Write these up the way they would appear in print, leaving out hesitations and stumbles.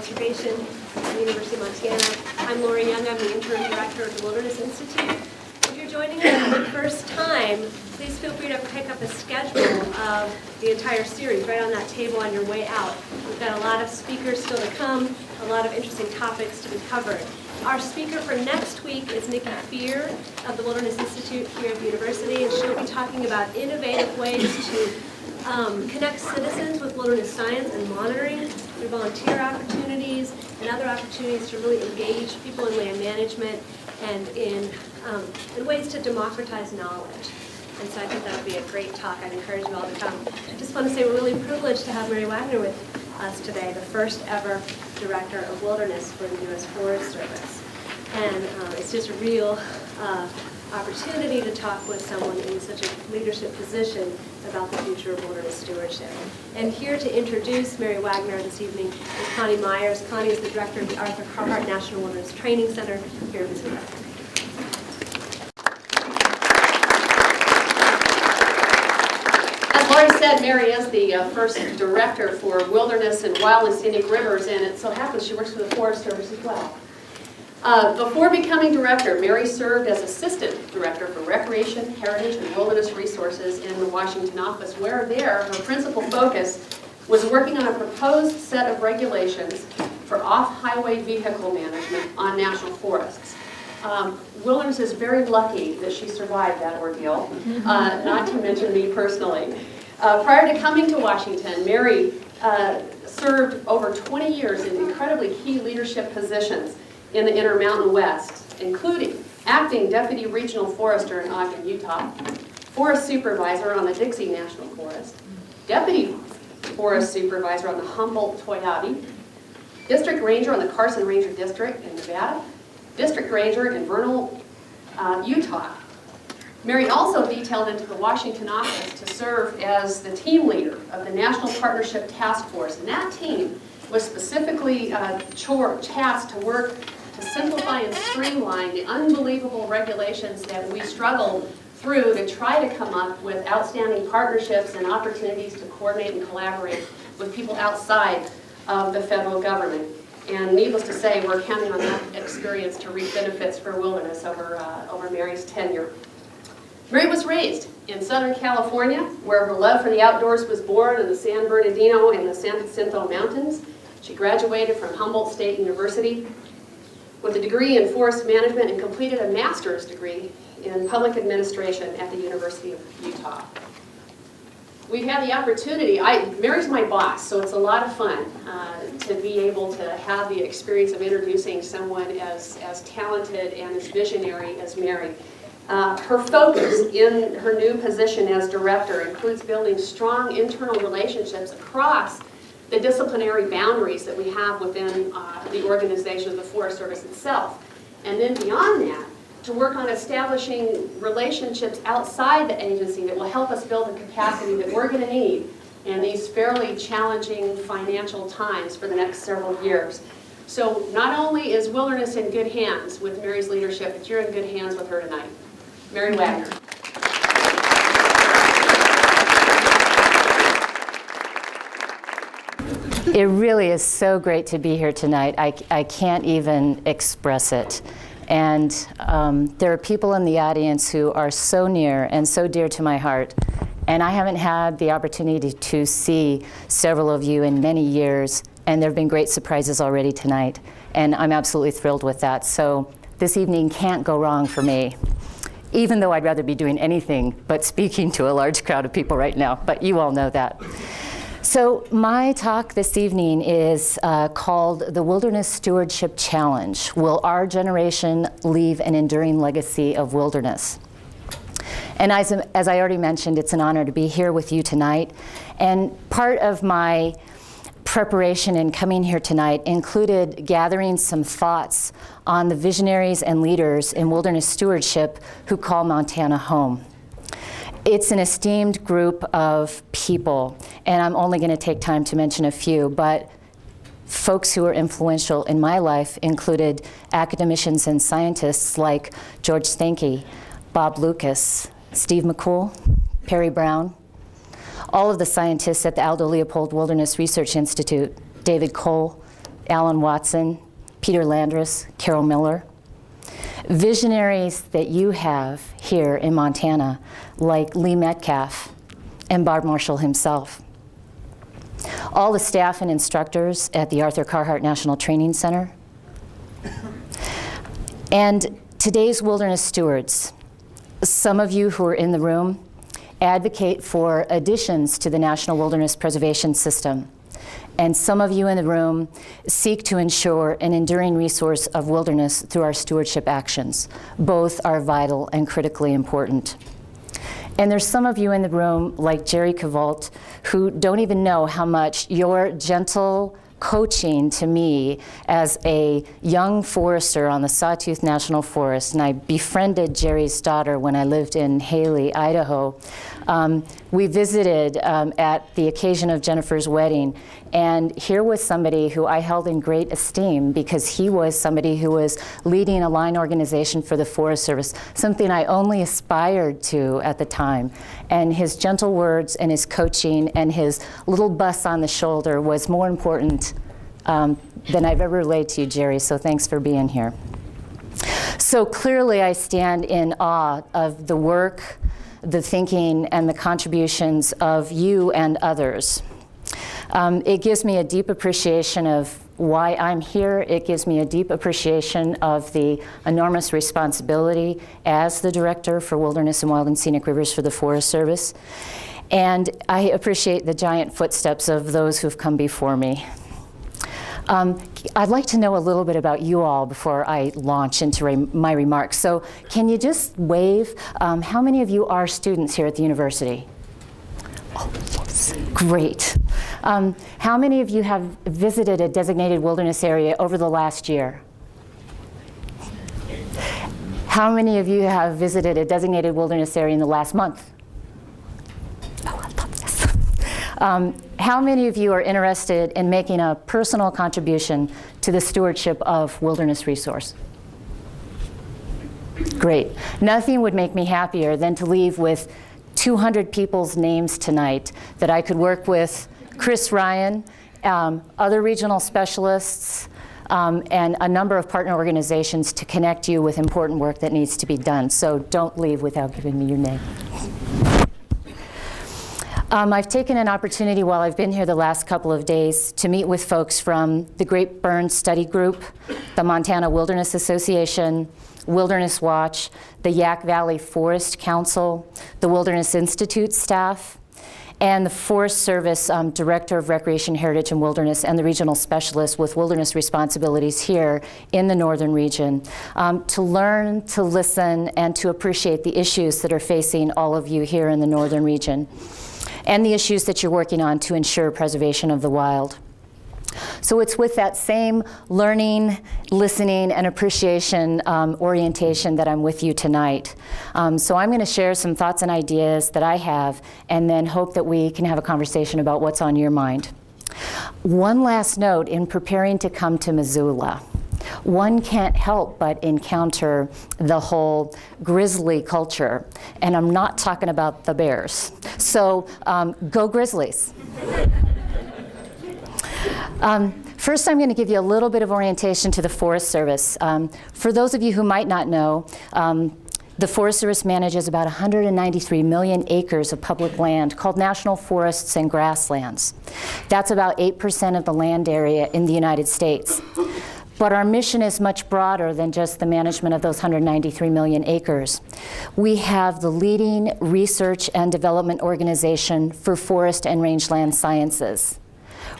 Conservation at the University of Montana. I'm Lori Young. I'm the Interim Director of the Wilderness Institute. If you're joining us for the first time, please feel free to pick up a schedule of the entire series right on that table on your way out. We've got a lot of speakers still to come, a lot of interesting topics to be covered. Our speaker for next week is Nikki Fear of the Wilderness Institute here at the university, and she'll be talking about innovative ways to connect citizens with wilderness science and monitoring through volunteer opportunities and other opportunities to really engage people in land management and in ways to democratize knowledge. And so I think that would be a great talk. I'd encourage you all to come. I just want to say we're really privileged to have Mary Wagner with us today, the first ever Director of Wilderness for the U.S. Forest Service. And it's just a real opportunity to talk with someone in such a leadership position about the future of wilderness stewardship. And here to introduce Mary Wagner this evening is Connie Myers. Connie is the Director of the Arthur Carhart National Wilderness Training Center here in Missouri. As Lori said, Mary is the first director for wilderness and wild and scenic rivers, and it so happens she works for the Forest Service as well. Before becoming director, Mary served as assistant director for recreation, heritage, and wilderness resources in the Washington office, where there her principal focus was working on a proposed set of regulations for off-highway vehicle management on national forests. Wilderness is very lucky that she survived that ordeal, not to mention me personally. Prior to coming to Washington, Mary served over 20 years in incredibly key leadership positions in the Intermountain West, including acting deputy regional forester in Ogden, Utah, forest supervisor on the Dixie National Forest, deputy forest supervisor on the Humboldt-Toyabe, district ranger on the Carson Ranger District in Nevada, district ranger in Vernal, Utah. Mary also detailed into the Washington office to serve as the team leader of the National Partnership Task Force, and that team was specifically tasked to work to simplify and streamline the unbelievable regulations that we struggled through to try to come up with outstanding partnerships and opportunities to coordinate and collaborate with people outside of the federal government. And needless to say, we're counting on that experience to reap benefits for wilderness over Mary's tenure. Mary was raised in Southern California, where her love for the outdoors was born in the San Bernardino and the San Jacinto Mountains. She graduated from Humboldt State University with a degree in forest management and completed a master's degree in public administration at the University of Utah. We've had the opportunity, Mary's my boss, so it's a lot of fun to be able to have the experience of introducing someone as talented and as visionary as Mary. Her focus in her new position as director includes building strong internal relationships across the disciplinary boundaries that we have within the organization of the Forest Service itself. And then beyond that, to work on establishing relationships outside the agency that will help us build the capacity that we're going to need in these fairly challenging financial times for the next several years. So not only is wilderness in good hands with Mary's leadership, but you're in good hands with her tonight. Mary Wagner. It really is so great to be here tonight. I can't even express it. And there are people in the audience who are so near and so dear to my heart. And I haven't had the opportunity to see several of you in many years. And there have been great surprises already tonight. And I'm absolutely thrilled with that. So this evening can't go wrong for me, even though I'd rather be doing anything but speaking to a large crowd of people right now. But you all know that. So my talk this evening is called The Wilderness Stewardship Challenge. Will our generation leave an enduring legacy of wilderness? And as I already mentioned, it's an honor to be here with you tonight. And part of my preparation in coming here tonight included gathering some thoughts on the visionaries and leaders in wilderness stewardship who call Montana home. It's an esteemed group of people, and I'm only going to take time to mention a few, but folks who were influential in my life included academicians and scientists like George Stanke, Bob Lucas, Steve McCool, Perry Brown, all of the scientists at the Aldo Leopold Wilderness Research Institute, David Cole, Alan Watson, Peter Landris, Carol Miller. Visionaries that you have here in Montana, like Lee Metcalf and Bob Marshall himself. All the staff and instructors at the Arthur Carhart National Training Center. And today's wilderness stewards, some of you who are in the room advocate for additions to the National Wilderness Preservation System. And some of you in the room seek to ensure an enduring resource of wilderness through our stewardship actions. Both are vital and critically important. And there's some of you in the room, like Jerry Cavalt, who don't even know how much your gentle coaching to me as a young forester on the Sawtooth National Forest, and I befriended Jerry's daughter when I lived in Haley, Idaho. We visited at the occasion of Jennifer's wedding, and here was somebody who I held in great esteem because he was somebody who was leading a line organization for the Forest Service, something I only aspired to at the time. And his gentle words and his coaching and his little bus on the shoulder was more important than I've ever relayed to you, Jerry, so thanks for being here. So clearly I stand in awe of the work, the thinking, and the contributions of you and others. It gives me a deep appreciation of why I'm here. It gives me a deep appreciation of the enormous responsibility as the director for Wilderness and Wild and Scenic Rivers for the Forest Service. And I appreciate the giant footsteps of those who've come before me. I'd like to know a little bit about you all before I launch into my remarks. So can you just wave? How many of you are students here at the university? Oh, yes. Great. How many of you have visited a designated wilderness area over the last year? How many of you have visited a designated wilderness area in the last month? Oh, I love this. How many of you are interested in making a personal contribution to the stewardship of wilderness resource? Great. Nothing would make me happier than to leave with 200 people's names tonight that I could work with Chris Ryan, other regional specialists, and a number of partner organizations to connect you with important work that needs to be done. So don't leave without giving me your name. I've taken an opportunity while I've been here the last couple of days to meet with folks from the Great Burn Study Group, the Montana Wilderness Association, Wilderness Watch, the Yak Valley Forest Council, the Wilderness Institute staff, and the Forest Service Director of Recreation, Heritage, and Wilderness, and the regional specialist with wilderness responsibilities here in the northern region, to learn, to listen, and to appreciate the issues that are facing all of you here in the northern region, and the issues that you're working on to ensure preservation of the wild. So it's with that same learning, listening, and appreciation orientation that I'm with you tonight. So I'm going to share some thoughts and ideas that I have, and then hope that we can have a conversation about what's on your mind. One last note, in preparing to come to Missoula, one can't help but encounter the whole grizzly culture. And I'm not talking about the bears. So go Grizzlies. First, I'm going to give you a little bit of orientation to the Forest Service. For those of you who might not know, the Forest Service manages about 193 million acres of public land called national forests and grasslands. That's about 8% of the land area in the United States. But our mission is much broader than just the management of those 193 million acres. We have the leading research and development organization for forest and rangeland sciences.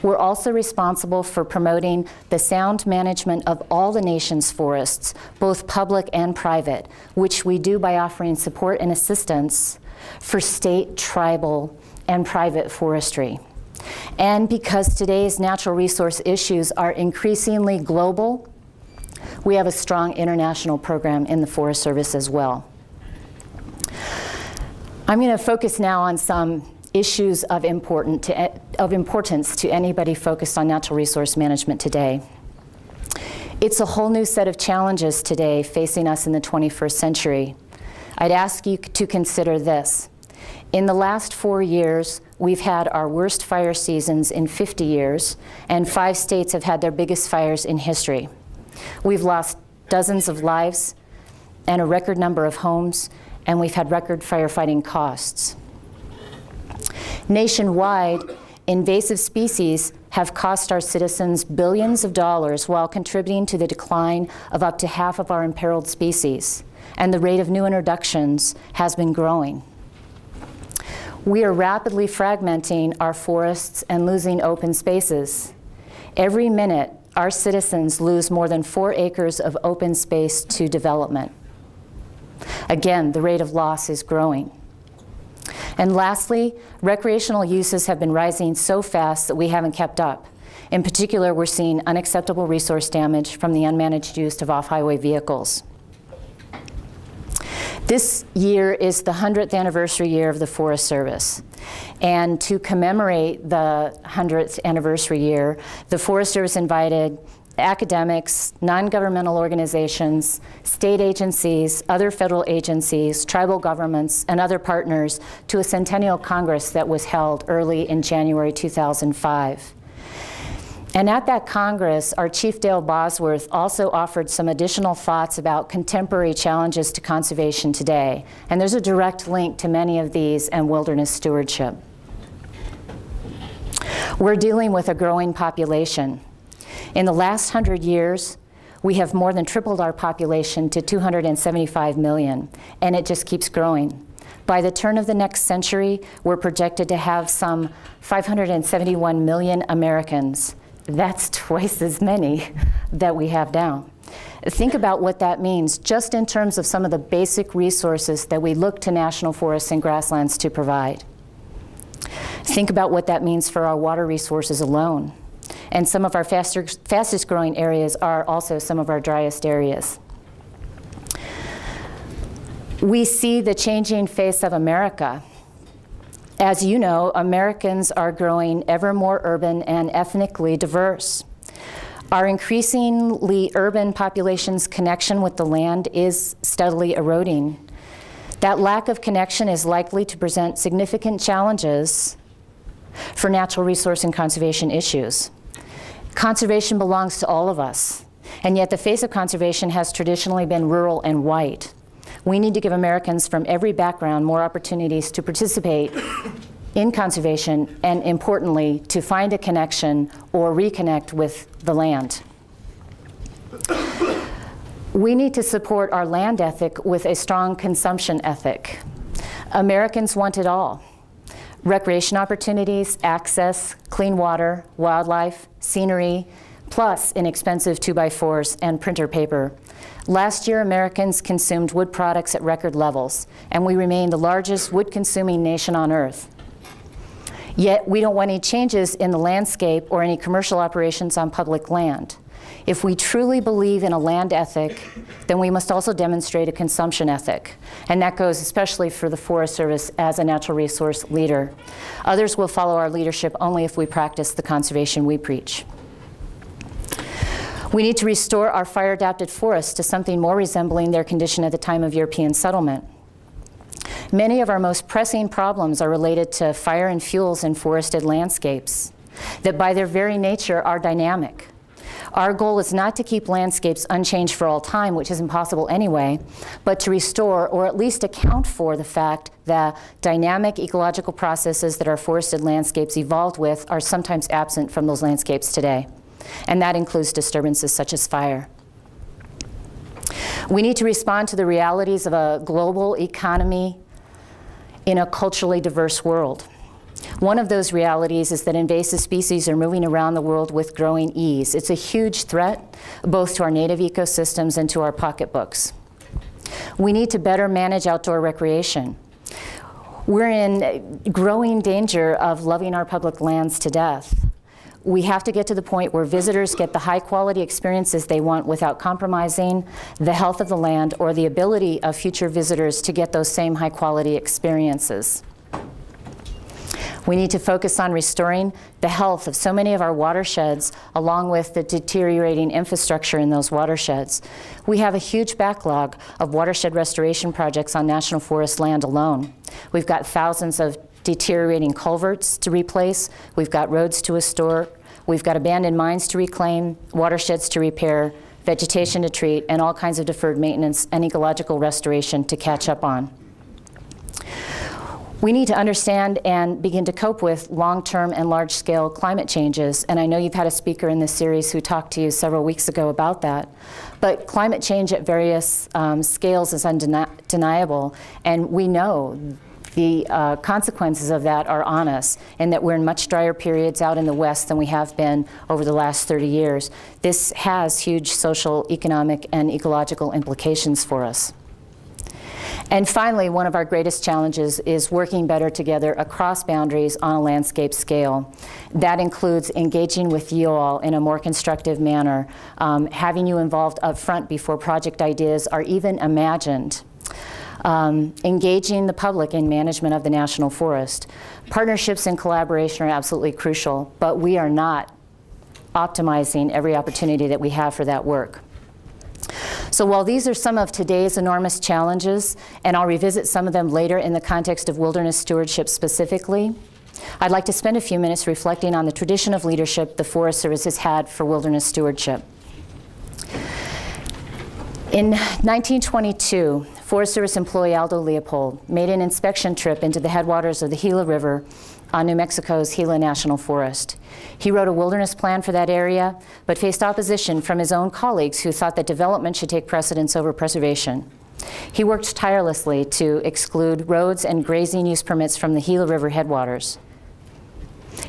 We're also responsible for promoting the sound management of all the nation's forests, both public and private, which we do by offering support and assistance for state, tribal, and private forestry. And because today's natural resource issues are increasingly global, we have a strong international program in the Forest Service as well. I'm going to focus now on some issues of importance to anybody focused on natural resource management today. It's a whole new set of challenges today facing us in the 21st century. I'd ask you to consider this. In the last 4 years, we've had our worst fire seasons in 50 years, and 5 states have had their biggest fires in history. We've lost dozens of lives and a record number of homes, and we've had record firefighting costs. Nationwide, invasive species have cost our citizens billions of dollars while contributing to the decline of up to half of our imperiled species, and the rate of new introductions has been growing. We are rapidly fragmenting our forests and losing open spaces. Every minute, our citizens lose more than 4 acres of open space to development. Again, the rate of loss is growing. And lastly, recreational uses have been rising so fast that we haven't kept up. In particular, we're seeing unacceptable resource damage from the unmanaged use of off-highway vehicles. This year is the 100th anniversary year of the Forest Service. And to commemorate the 100th anniversary year, the Forest Service invited academics, non-governmental organizations, state agencies, other federal agencies, tribal governments, and other partners to a Centennial Congress that was held early in January 2005. And at that Congress, our Chief Dale Bosworth also offered some additional thoughts about contemporary challenges to conservation today. And there's a direct link to many of these and wilderness stewardship. We're dealing with a growing population. In the last 100 years, we have more than tripled our population to 275 million, and it just keeps growing. By the turn of the next century, we're projected to have some 571 million Americans. That's twice as many that we have now. Think about what that means just in terms of some of the basic resources that we look to national forests and grasslands to provide. Think about what that means for our water resources alone. And some of our fastest growing areas are also some of our driest areas. We see the changing face of America. As you know, Americans are growing ever more urban and ethnically diverse. Our increasingly urban population's connection with the land is steadily eroding. That lack of connection is likely to present significant challenges for natural resource and conservation issues. Conservation belongs to all of us, and yet the face of conservation has traditionally been rural and white. We need to give Americans from every background more opportunities to participate in conservation and, importantly, to find a connection or reconnect with the land. We need to support our land ethic with a strong consumption ethic. Americans want it all. Recreation opportunities, access, clean water, wildlife, scenery, plus inexpensive 2x4s and printer paper. Last year, Americans consumed wood products at record levels, and we remain the largest wood-consuming nation on Earth. Yet, we don't want any changes in the landscape or any commercial operations on public land. If we truly believe in a land ethic, then we must also demonstrate a consumption ethic. And that goes especially for the Forest Service as a natural resource leader. Others will follow our leadership only if we practice the conservation we preach. We need to restore our fire-adapted forests to something more resembling their condition at the time of European settlement. Many of our most pressing problems are related to fire and fuels in forested landscapes that by their very nature are dynamic. Our goal is not to keep landscapes unchanged for all time, which is impossible anyway, but to restore or at least account for the fact that dynamic ecological processes that our forested landscapes evolved with are sometimes absent from those landscapes today. And that includes disturbances such as fire. We need to respond to the realities of a global economy in a culturally diverse world. One of those realities is that invasive species are moving around the world with growing ease. It's a huge threat both to our native ecosystems and to our pocketbooks. We need to better manage outdoor recreation. We're in growing danger of loving our public lands to death. We have to get to the point where visitors get the high-quality experiences they want without compromising the health of the land or the ability of future visitors to get those same high-quality experiences. We need to focus on restoring the health of so many of our watersheds, along with the deteriorating infrastructure in those watersheds. We have a huge backlog of watershed restoration projects on National Forest land alone. We've got thousands of deteriorating culverts to replace. We've got roads to restore. We've got abandoned mines to reclaim, watersheds to repair, vegetation to treat, and all kinds of deferred maintenance and ecological restoration to catch up on. We need to understand and begin to cope with long-term and large-scale climate changes, and I know you've had a speaker in this series who talked to you several weeks ago about that. But climate change at various scales is undeniable, and we know the consequences of that are on us, and that we're in much drier periods out in the West than we have been over the last 30 years. This has huge social, economic, and ecological implications for us. And finally, one of our greatest challenges is working better together across boundaries on a landscape scale. That includes engaging with you all in a more constructive manner, having you involved up front before project ideas are even imagined, engaging the public in management of the National Forest. Partnerships and collaboration are absolutely crucial, but we are not optimizing every opportunity that we have for that work. So while these are some of today's enormous challenges, and I'll revisit some of them later in the context of wilderness stewardship specifically, I'd like to spend a few minutes reflecting on the tradition of leadership the Forest Service has had for wilderness stewardship. In 1922, Forest Service employee Aldo Leopold made an inspection trip into the headwaters of the Gila River on New Mexico's Gila National Forest. He wrote a wilderness plan for that area, but faced opposition from his own colleagues who thought that development should take precedence over preservation. He worked tirelessly to exclude roads and grazing use permits from the Gila River headwaters.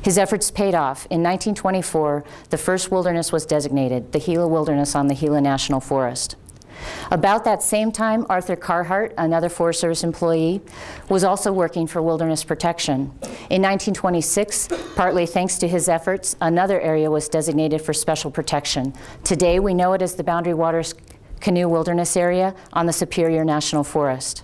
His efforts paid off. In 1924, the first wilderness was designated, the Gila Wilderness on the Gila National Forest. About that same time, Arthur Carhart, another Forest Service employee, was also working for wilderness protection. In 1926, partly thanks to his efforts, another area was designated for special protection. Today, we know it as the Boundary Waters Canoe Wilderness Area on the Superior National Forest.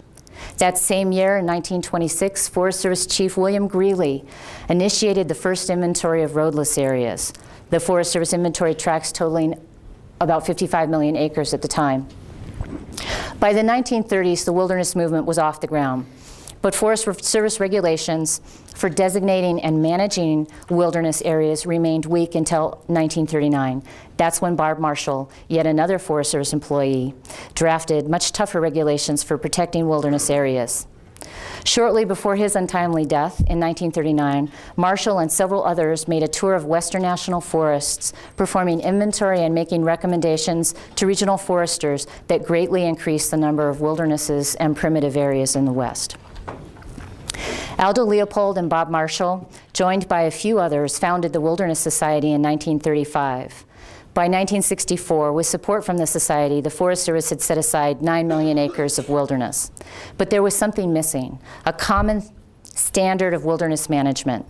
That same year, in 1926, Forest Service Chief William Greeley initiated the first inventory of roadless areas. The Forest Service inventory tracts totaling about 55 million acres at the time. By the 1930s, the wilderness movement was off the ground, but Forest Service regulations for designating and managing wilderness areas remained weak until 1939. That's when Barb Marshall, yet another Forest Service employee, drafted much tougher regulations for protecting wilderness areas. Shortly before his untimely death in 1939, Marshall and several others made a tour of Western national forests, performing inventory and making recommendations to regional foresters that greatly increased the number of wildernesses and primitive areas in the West. Aldo Leopold and Bob Marshall, joined by a few others, founded the Wilderness Society in 1935. By 1964, with support from the Society, the Forest Service had set aside 9 million acres of wilderness. But there was something missing, a common standard of wilderness management.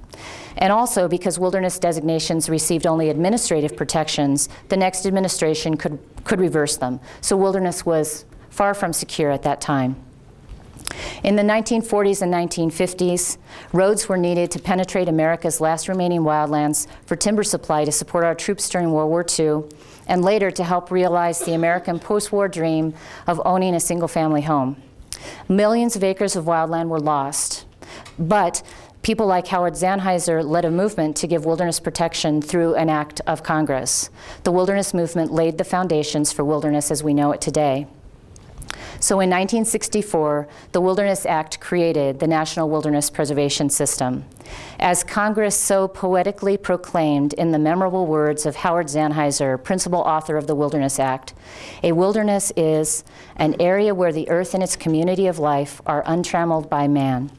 And also, because wilderness designations received only administrative protections, the next administration could reverse them. So wilderness was far from secure at that time. In the 1940s and 1950s, roads were needed to penetrate America's last remaining wildlands for timber supply to support our troops during World War II, and later to help realize the American post-war dream of owning a single-family home. Millions of acres of wildland were lost, but people like Howard Zahniser led a movement to give wilderness protection through an act of Congress. The wilderness movement laid the foundations for wilderness as we know it today. So in 1964, the Wilderness Act created the National Wilderness Preservation System. As Congress so poetically proclaimed in the memorable words of Howard Zahniser, principal author of the Wilderness Act, a wilderness is an area where the earth and its community of life are untrammeled by man,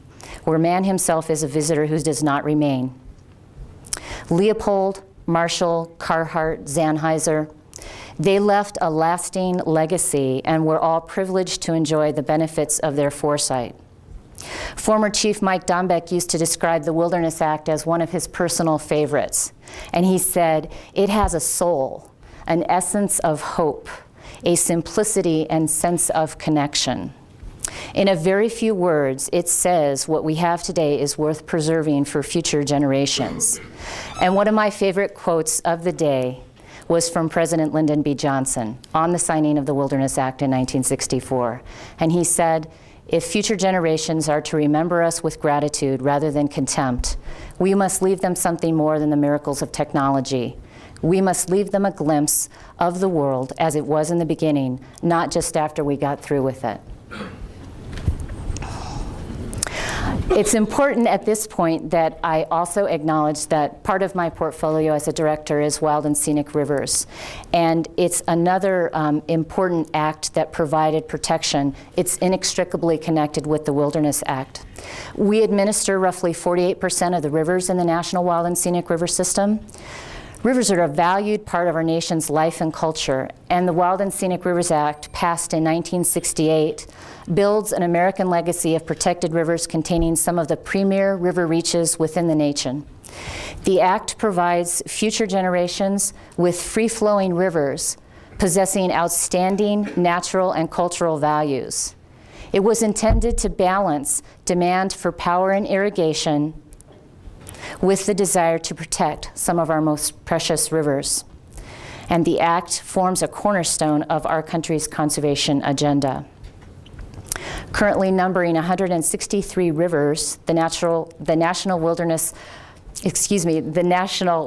where man himself is a visitor who does not remain. Leopold, Marshall, Carhart, Zahniser, they left a lasting legacy and were all privileged to enjoy the benefits of their foresight. Former Chief Mike Dombeck used to describe the Wilderness Act as one of his personal favorites. And he said, it has a soul, an essence of hope, a simplicity and sense of connection. In a very few words, it says what we have today is worth preserving for future generations. And one of my favorite quotes of the day was from President Lyndon B. Johnson on the signing of the Wilderness Act in 1964. And he said, "If future generations are to remember us with gratitude rather than contempt, we must leave them something more than the miracles of technology. We must leave them a glimpse of the world as it was in the beginning, not just after we got through with it." It's important at this point that I also acknowledge that part of my portfolio as a director is Wild and Scenic Rivers. And it's another important act that provided protection. It's inextricably connected with the Wilderness Act. We administer roughly 48% of the rivers in the National Wild and Scenic River System. Rivers are a valued part of our nation's life and culture, and the Wild and Scenic Rivers Act, passed in 1968, builds an American legacy of protected rivers containing some of the premier river reaches within the nation. The Act provides future generations with free-flowing rivers possessing outstanding natural and cultural values. It was intended to balance demand for power and irrigation with the desire to protect some of our most precious rivers. And the Act forms a cornerstone of our country's conservation agenda. Currently numbering 163 rivers, the National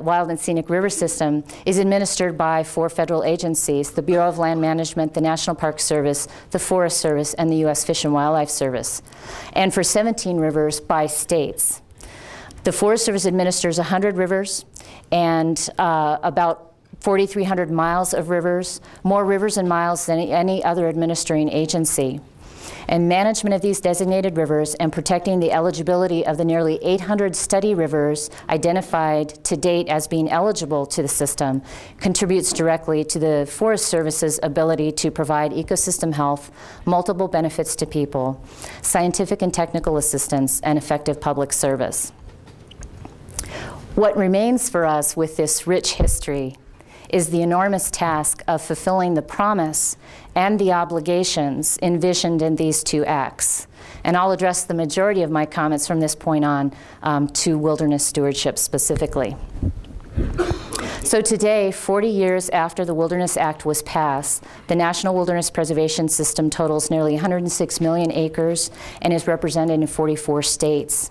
Wild and Scenic River System is administered by 4 federal agencies: the Bureau of Land Management, the National Park Service, the Forest Service, and the U.S. Fish and Wildlife Service. And for 17 rivers, by states. The Forest Service administers 100 rivers and about 4,300 miles of rivers, more rivers and miles than any other administering agency. And management of these designated rivers and protecting the eligibility of the nearly 800 study rivers identified to date as being eligible to the system contributes directly to the Forest Service's ability to provide ecosystem health, multiple benefits to people, scientific and technical assistance, and effective public service. What remains for us with this rich history is the enormous task of fulfilling the promise and the obligations envisioned in these 2 acts. And I'll address the majority of my comments from this point on to wilderness stewardship specifically. So today, 40 years after the Wilderness Act was passed, the National Wilderness Preservation System totals nearly 106 million acres and is represented in 44 states.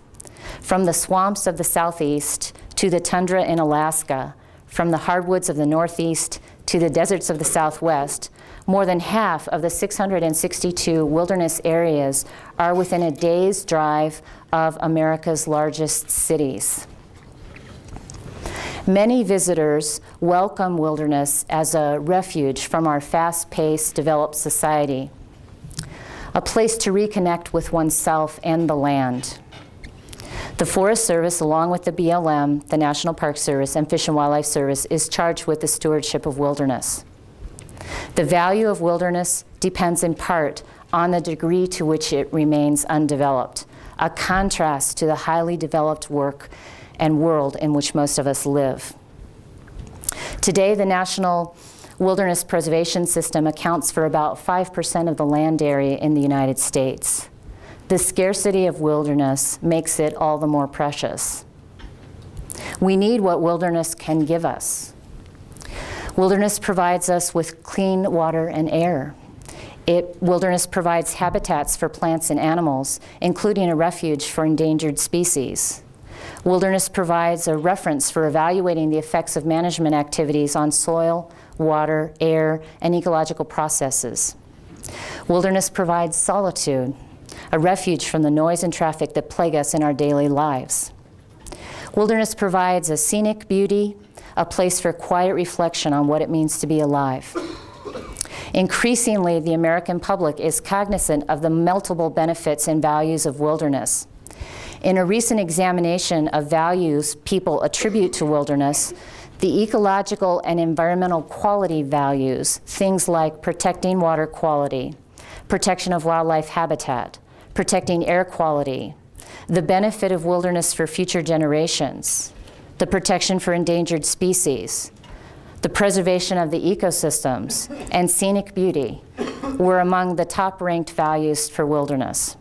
From the swamps of the Southeast to the tundra in Alaska, from the hardwoods of the Northeast to the deserts of the Southwest, more than half of the 662 wilderness areas are within a day's drive of America's largest cities. Many visitors welcome wilderness as a refuge from our fast-paced, developed society, a place to reconnect with oneself and the land. The Forest Service, along with the BLM, the National Park Service, and Fish and Wildlife Service, is charged with the stewardship of wilderness. The value of wilderness depends in part on the degree to which it remains undeveloped, a contrast to the highly developed work and world in which most of us live. Today, the National Wilderness Preservation System accounts for about 5% of the land area in the United States. The scarcity of wilderness makes it all the more precious. We need what wilderness can give us. Wilderness provides us with clean water and air. Wilderness provides habitats for plants and animals, including a refuge for endangered species. Wilderness provides a reference for evaluating the effects of management activities on soil, water, air, and ecological processes. Wilderness provides solitude, a refuge from the noise and traffic that plague us in our daily lives. Wilderness provides a scenic beauty, a place for quiet reflection on what it means to be alive. Increasingly, the American public is cognizant of the multiple benefits and values of wilderness. In a recent examination of values people attribute to wilderness, the ecological and environmental quality values, things like protecting water quality, protection of wildlife habitat, protecting air quality, the benefit of wilderness for future generations, the protection for endangered species, the preservation of the ecosystems, and scenic beauty, were among the top-ranked values for wilderness.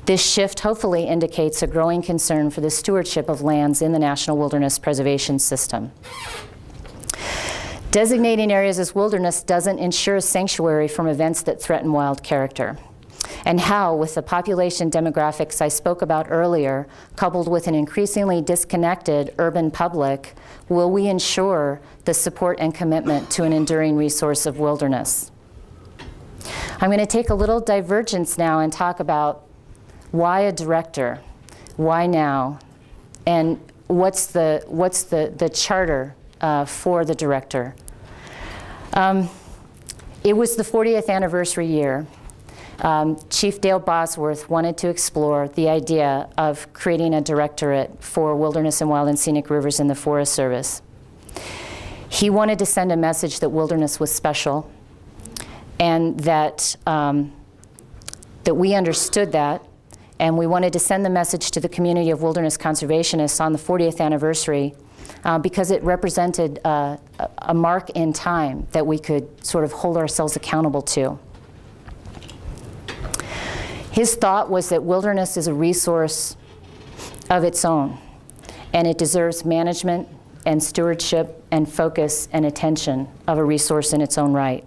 This shift hopefully indicates a growing concern for the stewardship of lands in the National Wilderness Preservation System. Designating areas as wilderness doesn't ensure sanctuary from events that threaten wild character. And how, with the population demographics I spoke about earlier, coupled with an increasingly disconnected urban public, will we ensure the support and commitment to an enduring resource of wilderness? I'm going to take a little divergence now and talk about why a director, why now, and what's the charter for the director. It was the 40th anniversary year. Chief Dale Bosworth wanted to explore the idea of creating a directorate for wilderness and wild and scenic rivers in the Forest Service. He wanted to send a message that wilderness was special, and that we understood that, and we wanted to send the message to the community of wilderness conservationists on the 40th anniversary because it represented a mark in time that we could sort of hold ourselves accountable to. His thought was that wilderness is a resource of its own, and it deserves management and stewardship and focus and attention of a resource in its own right.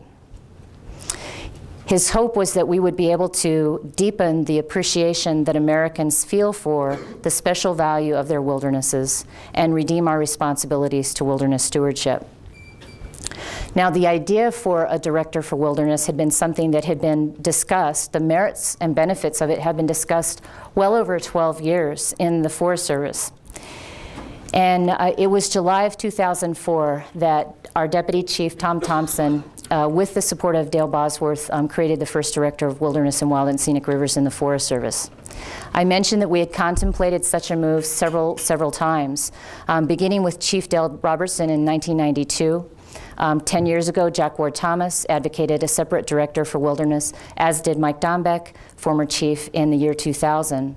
His hope was that we would be able to deepen the appreciation that Americans feel for the special value of their wildernesses and redeem our responsibilities to wilderness stewardship. Now, the idea for a director for wilderness had been something that had been discussed. The merits and benefits of it had been discussed well over 12 years in the Forest Service. And it was July of 2004 that our Deputy Chief, Tom Thompson, with the support of Dale Bosworth, created the first Director of Wilderness and Wild and Scenic Rivers in the Forest Service. I mentioned that we had contemplated such a move several times, beginning with Chief Dale Robertson in 1992. 10 years ago, Jack Ward Thomas advocated a separate director for wilderness, as did Mike Dombeck, former chief, in the year 2000.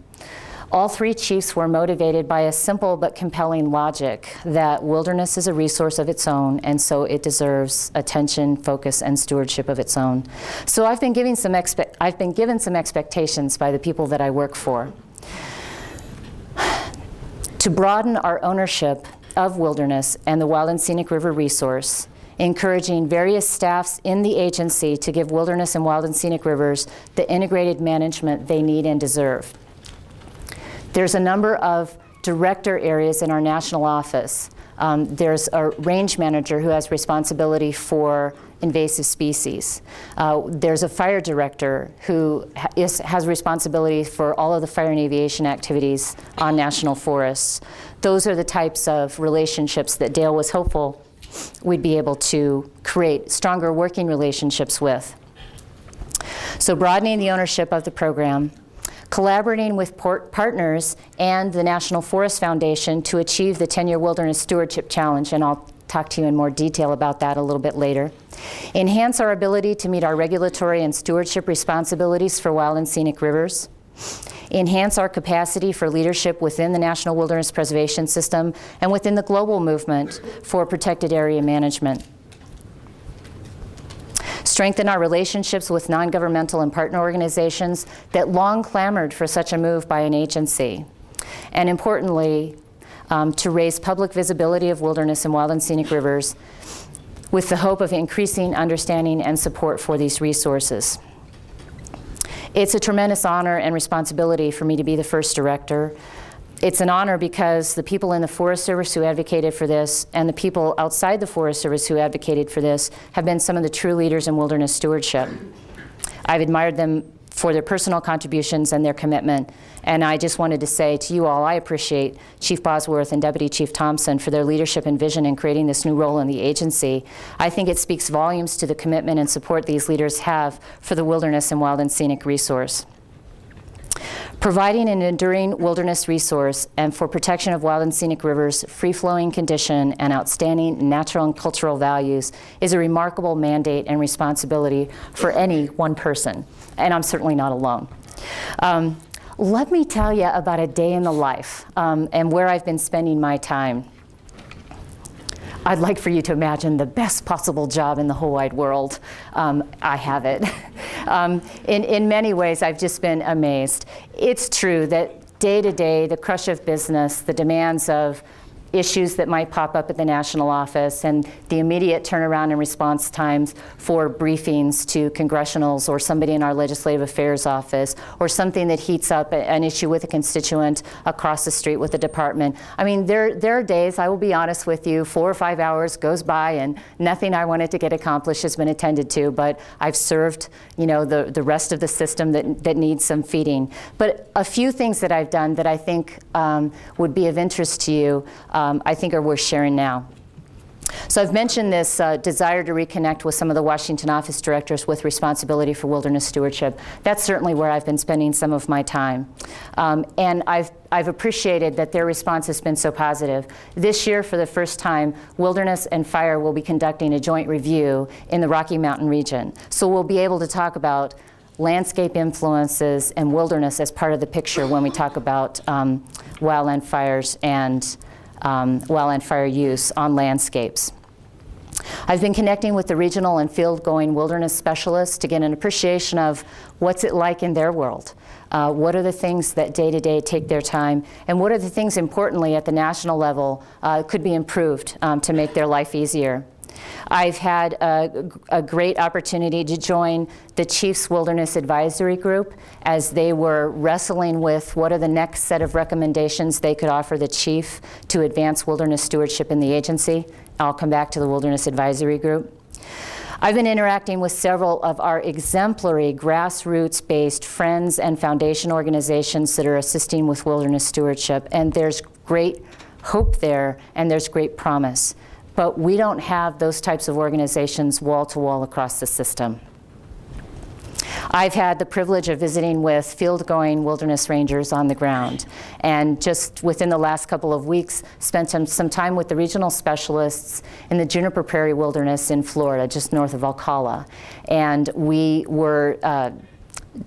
All three chiefs were motivated by a simple but compelling logic that wilderness is a resource of its own, and so it deserves attention, focus, and stewardship of its own. So I've been given some expectations by the people that I work for. To broaden our ownership of wilderness and the wild and scenic river resource, encouraging various staffs in the agency to give wilderness and wild and scenic rivers the integrated management they need and deserve. There's a number of director areas in our national office. There's a range manager who has responsibility for invasive species. There's a fire director who has responsibility for all of the fire and aviation activities on national forests. Those are the types of relationships that Dale was hopeful we'd be able to create stronger working relationships with. So broadening the ownership of the program, collaborating with partners and the National Forest Foundation to achieve the 10-year Wilderness Stewardship Challenge, and I'll talk to you in more detail about that a little bit later. Enhance our ability to meet our regulatory and stewardship responsibilities for wild and scenic rivers. Enhance our capacity for leadership within the National Wilderness Preservation System and within the global movement for protected area management. Strengthen our relationships with non-governmental and partner organizations that long clamored for such a move by an agency. And importantly, to raise public visibility of wilderness and wild and scenic rivers with the hope of increasing understanding and support for these resources. It's a tremendous honor and responsibility for me to be the first director. It's an honor because the people in the Forest Service who advocated for this and the people outside the Forest Service who advocated for this have been some of the true leaders in wilderness stewardship. I've admired them for their personal contributions and their commitment, and I just wanted to say to you all, I appreciate Chief Bosworth and Deputy Chief Thompson for their leadership and vision in creating this new role in the agency. I think it speaks volumes to the commitment and support these leaders have for the wilderness and wild and scenic resource. Providing an enduring wilderness resource and for protection of wild and scenic rivers, free-flowing condition, and outstanding natural and cultural values is a remarkable mandate and responsibility for any one person, and I'm certainly not alone. Let me tell you about a day in the life and where I've been spending my time. I'd like for you to imagine the best possible job in the whole wide world. I have it. In many ways, I've just been amazed. It's true that day to day, the crush of business, the demands of issues that might pop up at the national office, and the immediate turnaround and response times for briefings to congressionals or somebody in our legislative affairs office, or something that heats up an issue with a constituent across the street with a department. I mean, there are days, I will be honest with you, 4 or 5 hours goes by and nothing I wanted to get accomplished has been attended to, but I've served, the rest of the system that needs some feeding. But a few things that I've done that I think would be of interest to you, I think are worth sharing now. So I've mentioned this desire to reconnect with some of the Washington office directors with responsibility for wilderness stewardship. That's certainly where I've been spending some of my time. And I've appreciated that their response has been so positive. This year, for the first time, Wilderness and Fire will be conducting a joint review in the Rocky Mountain region. So we'll be able to talk about landscape influences and wilderness as part of the picture when we talk about wildland fires and wildland fire use on landscapes. I've been connecting with the regional and field-going wilderness specialists to get an appreciation of what's it like in their world. What are the things that day to day take their time, and what are the things, importantly, at the national level could be improved to make their life easier. I've had a great opportunity to join the Chiefs Wilderness Advisory Group as they were wrestling with what are the next set of recommendations they could offer the chief to advance wilderness stewardship in the agency. I'll come back to the Wilderness Advisory Group. I've been interacting with several of our exemplary grassroots-based friends and foundation organizations that are assisting with wilderness stewardship, and there's great hope there and there's great promise. But we don't have those types of organizations wall-to-wall across the system. I've had the privilege of visiting with field-going wilderness rangers on the ground, and just within the last couple of weeks, spent some time with the regional specialists in the Juniper Prairie Wilderness in Florida, just north of Ocala. And we were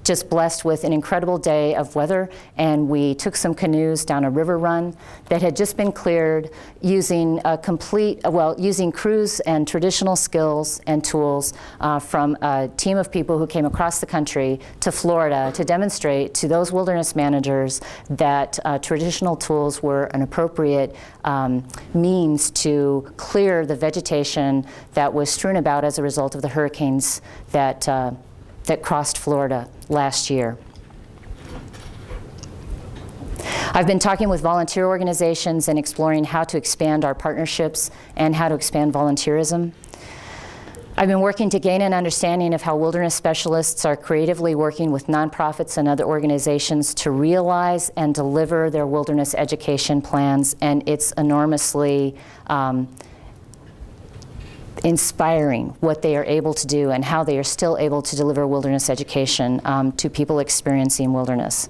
just blessed with an incredible day of weather, and we took some canoes down a river run that had just been cleared using using crews and traditional skills and tools from a team of people who came across the country to Florida to demonstrate to those wilderness managers that traditional tools were an appropriate means to clear the vegetation that was strewn about as a result of the hurricanes that crossed Florida last year. I've been talking with volunteer organizations and exploring how to expand our partnerships and how to expand volunteerism. I've been working to gain an understanding of how wilderness specialists are creatively working with nonprofits and other organizations to realize and deliver their wilderness education plans, and it's enormously inspiring what they are able to do and how they are still able to deliver wilderness education to people experiencing wilderness.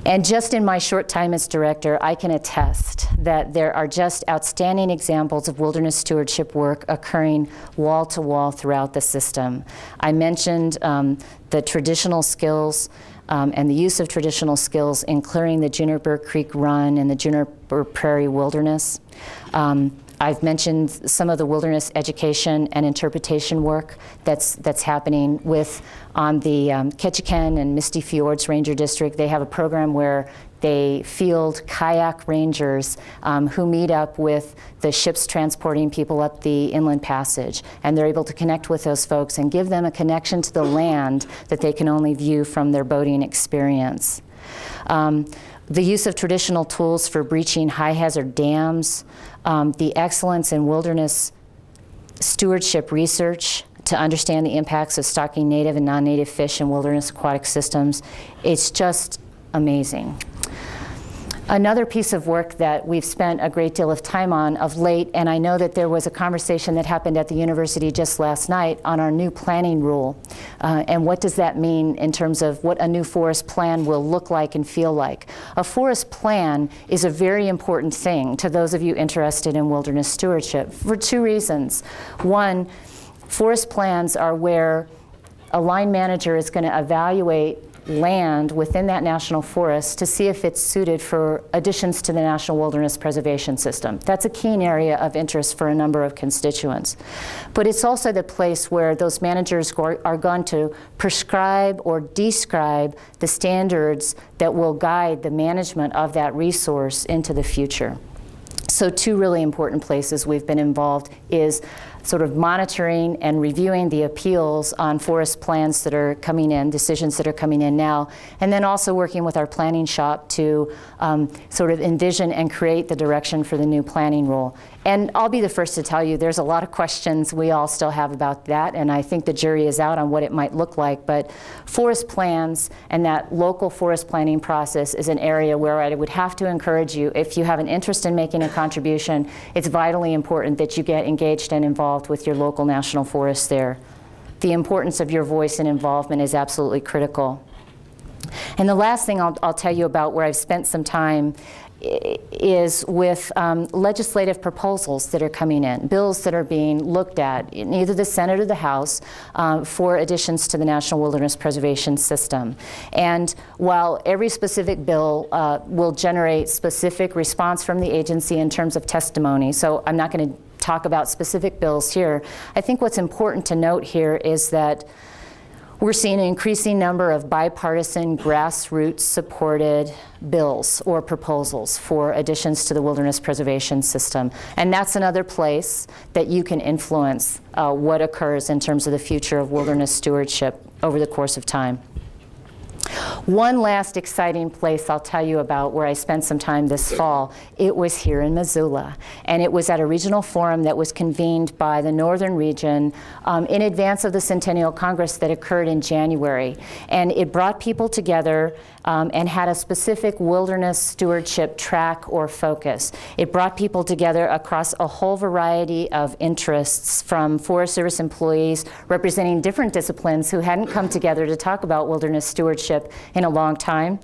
And just in my short time as director, I can attest that there are just outstanding examples of wilderness stewardship work occurring wall to wall throughout the system. I mentioned the traditional skills and the use of traditional skills in clearing the Juniper Creek Run and the Juniper Prairie Wilderness. I've mentioned some of the wilderness education and interpretation work that's happening on the Ketchikan and Misty Fjords Ranger District. They have a program where they field kayak rangers who meet up with the ships transporting people up the inland passage, and they're able to connect with those folks and give them a connection to the land that they can only view from their boating experience. The use of traditional tools for breaching high-hazard dams, the excellence in wilderness stewardship research to understand the impacts of stocking native and non-native fish in wilderness aquatic systems. It's just amazing. Another piece of work that we've spent a great deal of time on of late, and I know that there was a conversation that happened at the university just last night on our new planning rule, and what does that mean in terms of what a new forest plan will look like and feel like. A forest plan is a very important thing to those of you interested in wilderness stewardship for two reasons. One, forest plans are where a line manager is going to evaluate land within that national forest to see if it's suited for additions to the National Wilderness Preservation System. That's a keen area of interest for a number of constituents. But it's also the place where those managers are going to prescribe or describe the standards that will guide the management of that resource into the future. So two really important places we've been involved is sort of monitoring and reviewing the appeals on forest plans that are coming in, decisions that are coming in now, and then also working with our planning shop to sort of envision and create the direction for the new planning rule. And I'll be the first to tell you there's a lot of questions we all still have about that, and I think the jury is out on what it might look like, but forest plans and that local forest planning process is an area where I would have to encourage you, if you have an interest in making a contribution, it's vitally important that you get engaged and involved with your local national forest there. The importance of your voice and involvement is absolutely critical. And the last thing I'll tell you about where I've spent some time is with legislative proposals that are coming in, bills that are being looked at in either the Senate or the House for additions to the National Wilderness Preservation System. And while every specific bill will generate specific response from the agency in terms of testimony, so I'm not going to talk about specific bills here, I think what's important to note here is that we're seeing an increasing number of bipartisan, grassroots-supported bills or proposals for additions to the Wilderness Preservation System. And that's another place that you can influence what occurs in terms of the future of wilderness stewardship over the course of time. One last exciting place I'll tell you about where I spent some time this fall, it was here in Missoula. And it was at a regional forum that was convened by the Northern region in advance of the Centennial Congress that occurred in January. And it brought people together and had a specific wilderness stewardship track or focus. It brought people together across a whole variety of interests, from Forest Service employees representing different disciplines who hadn't come together to talk about wilderness stewardship in a long time.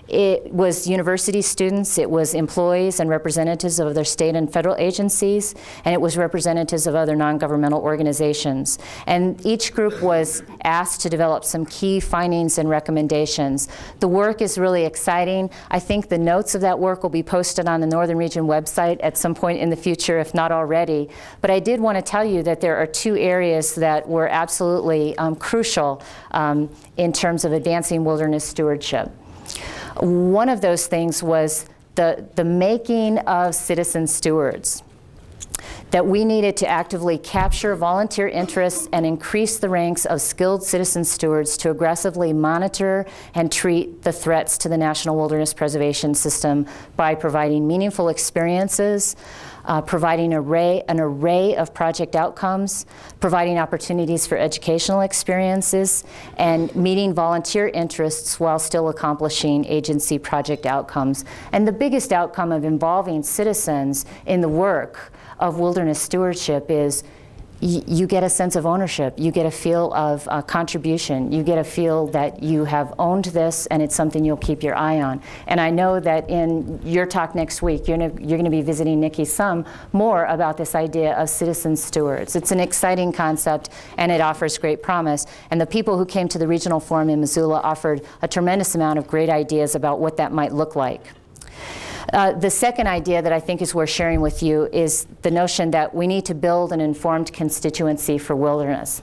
It was university students, it was employees and representatives of their state and federal agencies, and it was representatives of other non-governmental organizations. And each group was asked to develop some key findings and recommendations. The work is really exciting. I think the notes of that work will be posted on the Northern Region website at some point in the future, if not already. But I did want to tell you that there are two areas that were absolutely crucial in terms of advancing wilderness stewardship. One of those things was the making of citizen stewards, that we needed to actively capture volunteer interests and increase the ranks of skilled citizen stewards to aggressively monitor and treat the threats to the National Wilderness Preservation System by providing meaningful experiences, providing an array of project outcomes, providing opportunities for educational experiences, and meeting volunteer interests while still accomplishing agency project outcomes. And the biggest outcome of involving citizens in the work of wilderness stewardship is you get a sense of ownership, you get a feel of contribution, you get a feel that you have owned this and it's something you'll keep your eye on. And I know that in your talk next week, you're going to be visiting Nikki some more about this idea of citizen stewards. It's an exciting concept and it offers great promise. And the people who came to the regional forum in Missoula offered a tremendous amount of great ideas about what that might look like. The second idea that I think is worth sharing with you is the notion that we need to build an informed constituency for wilderness.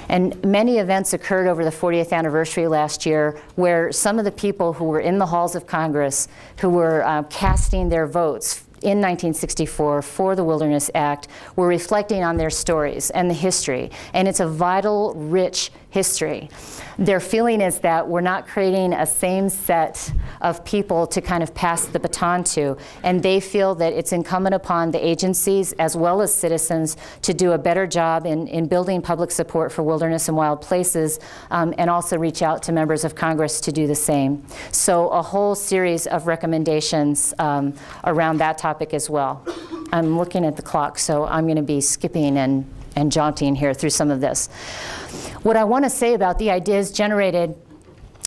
And many events occurred over the 40th anniversary last year where some of the people who were in the halls of Congress, who were casting their votes in 1964 for the Wilderness Act, were reflecting on their stories and the history. And it's a vital, rich history. Their feeling is that we're not creating a same set of people to kind of pass the baton to, and they feel that it's incumbent upon the agencies as well as citizens to do a better job in building public support for wilderness and wild places, and also reach out to members of Congress to do the same. So a whole series of recommendations around that topic as well. I'm looking at the clock, so I'm going to be skipping and jaunting here through some of this. What I want to say about the ideas generated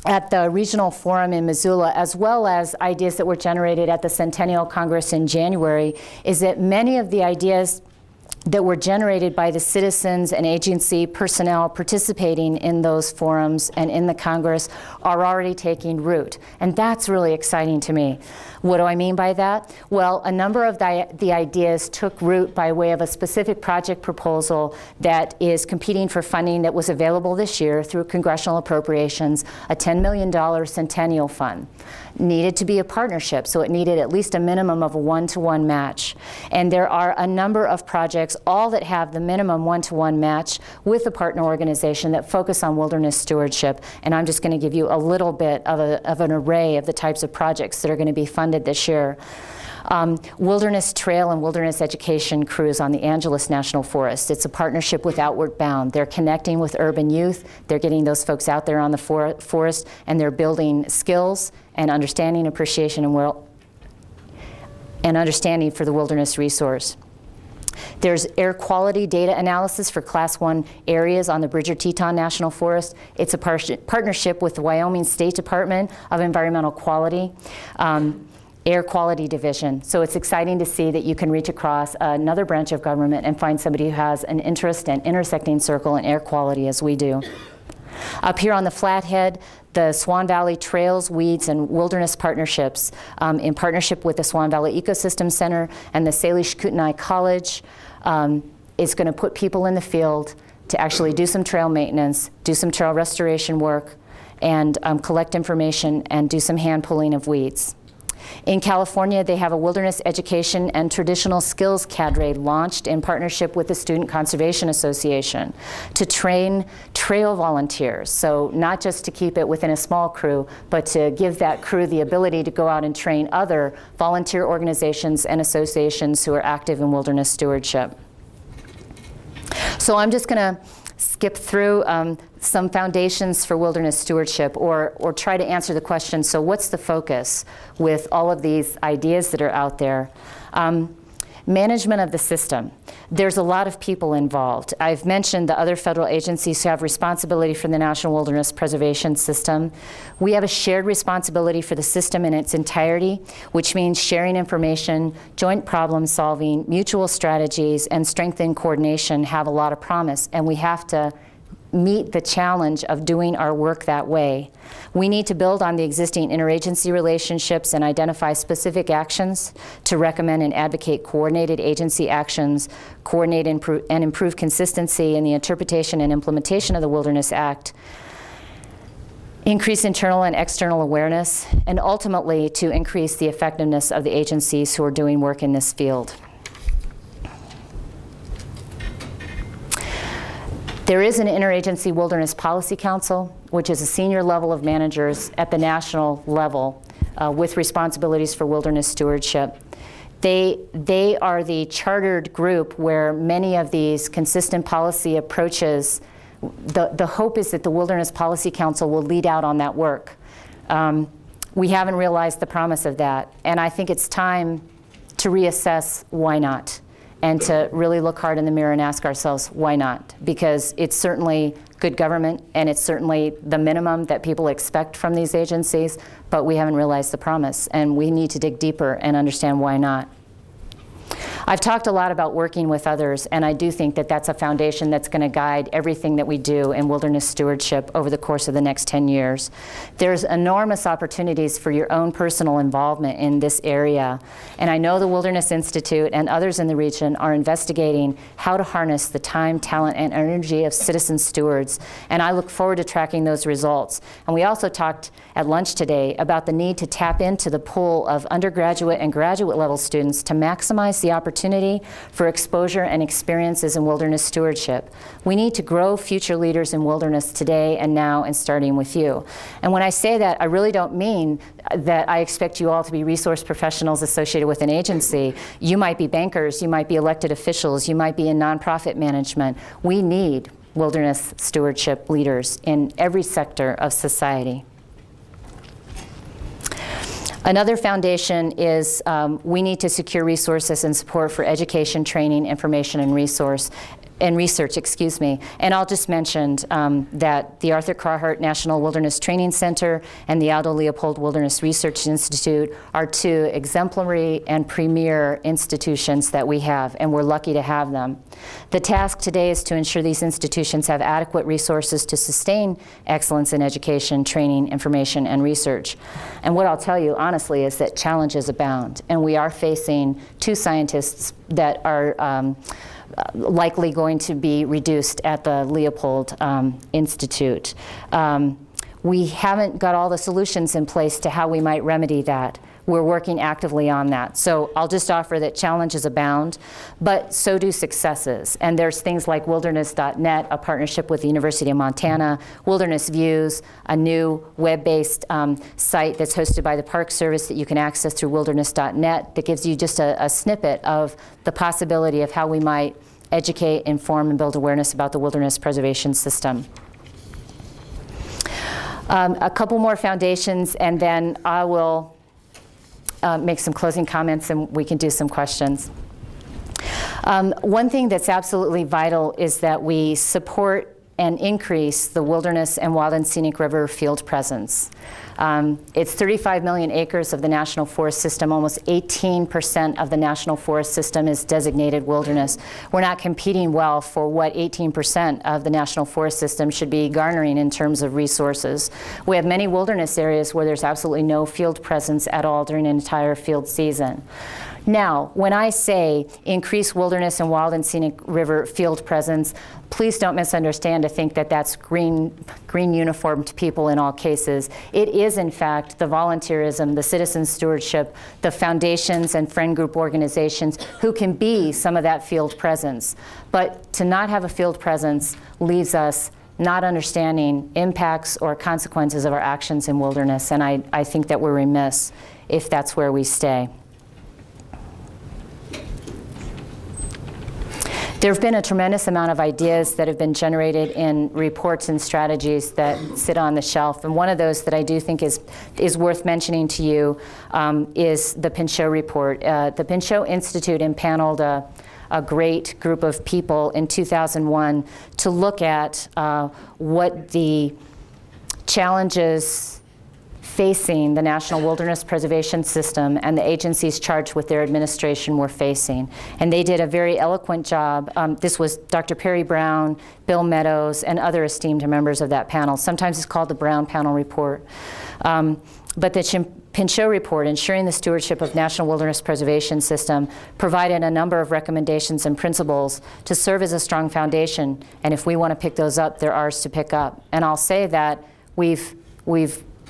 at the regional forum in Missoula, as well as ideas that were generated at the Centennial Congress in January, is that many of the ideas that were generated by the citizens and agency personnel participating in those forums and in the Congress are already taking root. And that's really exciting to me. What do I mean by that? Well, a number of the ideas took root by way of a specific project proposal that is competing for funding that was available this year through congressional appropriations, a $10 million centennial fund. Needed to be a partnership, so it needed at least a minimum of a one-to-one match. And there are a number of projects, all that have the minimum one-to-one match with a partner organization that focus on wilderness stewardship. And I'm just going to give you a little bit of an array of the types of projects that are going to be funded this year. Wilderness Trail and Wilderness Education crews on the Angeles National Forest. It's a partnership with Outward Bound. They're connecting with urban youth. They're getting those folks out there on the forest, and they're building skills and understanding, appreciation, and understanding for the wilderness resource. There's air quality data analysis for Class 1 areas on the Bridger-Teton National Forest. It's a partnership with the Wyoming State Department of Environmental Quality. Air Quality Division. So it's exciting to see that you can reach across another branch of government and find somebody who has an interest and intersecting circle in air quality as we do. Up here on the Flathead, the Swan Valley Trails, Weeds, and Wilderness Partnerships, in partnership with the Swan Valley Ecosystem Center and the Salish Kootenai College, is going to put people in the field to actually do some trail maintenance, do some trail restoration work, and collect information and do some hand pulling of weeds. In California, they have a wilderness education and traditional skills cadre launched in partnership with the Student Conservation Association to train trail volunteers. So not just to keep it within a small crew, but to give that crew the ability to go out and train other volunteer organizations and associations who are active in wilderness stewardship. So I'm just going to skip through some foundations for wilderness stewardship, or try to answer the question, so what's the focus with all of these ideas that are out there? Management of the system. There's a lot of people involved. I've mentioned the other federal agencies who have responsibility for the National Wilderness Preservation System. We have a shared responsibility for the system in its entirety, which means sharing information, joint problem solving, mutual strategies, and strengthened coordination have a lot of promise, and we have to meet the challenge of doing our work that way. We need to build on the existing interagency relationships and identify specific actions to recommend and advocate coordinated agency actions, coordinate and improve consistency in the interpretation and implementation of the Wilderness Act, increase internal and external awareness, and ultimately to increase the effectiveness of the agencies who are doing work in this field. There is an Interagency Wilderness Policy Council, which is a senior level of managers at the national level with responsibilities for wilderness stewardship. They are the chartered group where many of these consistent policy approaches, the hope is that the Wilderness Policy Council will lead out on that work. We haven't realized the promise of that, and I think it's time to reassess why not, and to really look hard in the mirror and ask ourselves, why not? Because it's certainly good government, and it's certainly the minimum that people expect from these agencies, but we haven't realized the promise, and we need to dig deeper and understand why not. I've talked a lot about working with others, and I do think that that's a foundation that's going to guide everything that we do in wilderness stewardship over the course of the next 10 years. There's enormous opportunities for your own personal involvement in this area, and I know the Wilderness Institute and others in the region are investigating how to harness the time, talent, and energy of citizen stewards, and I look forward to tracking those results. And we also talked at lunch today about the need to tap into the pool of undergraduate and graduate level students to maximize the opportunity for exposure and experiences in wilderness stewardship. We need to grow future leaders in wilderness today and now, and starting with you. And when I say that, I really don't mean that I expect you all to be resource professionals associated with an agency. You might be bankers, you might be elected officials, you might be in nonprofit management. We need wilderness stewardship leaders in every sector of society. Another foundation is we need to secure resources and support for education, training, information, and and research, excuse me. And I'll just mention that the Arthur Carhart National Wilderness Training Center and the Aldo Leopold Wilderness Research Institute are two exemplary and premier institutions that we have, and we're lucky to have them. The task today is to ensure these institutions have adequate resources to sustain excellence in education, training, information, and research. And what I'll tell you honestly is that challenges abound, and we are facing two scientists that are likely going to be reduced at the Leopold Institute. We haven't got all the solutions in place to how we might remedy that. We're working actively on that. So I'll just offer that challenges abound, but so do successes. And there's things like wilderness.net, a partnership with the University of Montana, Wilderness Views, a new web-based site that's hosted by the Park Service that you can access through wilderness.net that gives you just a snippet of the possibility of how we might educate, inform, and build awareness about the wilderness preservation system. A couple more foundations, and then I will make some closing comments and we can do some questions. One thing that's absolutely vital is that we support and increase the Wilderness and Wild and Scenic River field presence. It's 35 million acres of the National Forest System. Almost 18% of the National Forest System is designated wilderness. We're not competing well for what 18% of the National Forest System should be garnering in terms of resources. We have many wilderness areas where there's absolutely no field presence at all during an entire field season. Now, when I say increase wilderness and wild and scenic river field presence, please don't misunderstand to think that that's green uniformed people in all cases. It is, in fact, the volunteerism, the citizen stewardship, the foundations and friend group organizations who can be some of that field presence. But to not have a field presence leaves us not understanding impacts or consequences of our actions in wilderness, and I think that we're remiss if that's where we stay. There have been a tremendous amount of ideas that have been generated in reports and strategies that sit on the shelf. And one of those that I do think is worth mentioning to you is the Pinchot report. The Pinchot Institute impaneled a great group of people in 2001 to look at what the challenges facing the National Wilderness Preservation System and the agencies charged with their administration were facing. And they did a very eloquent job. This was Dr. Perry Brown, Bill Meadows, and other esteemed members of that panel. Sometimes it's called the Brown Panel Report. But the Pinchot report, Ensuring the Stewardship of National Wilderness Preservation System, provided a number of recommendations and principles to serve as a strong foundation. And if we want to pick those up, they're ours to pick up. And I'll say that we've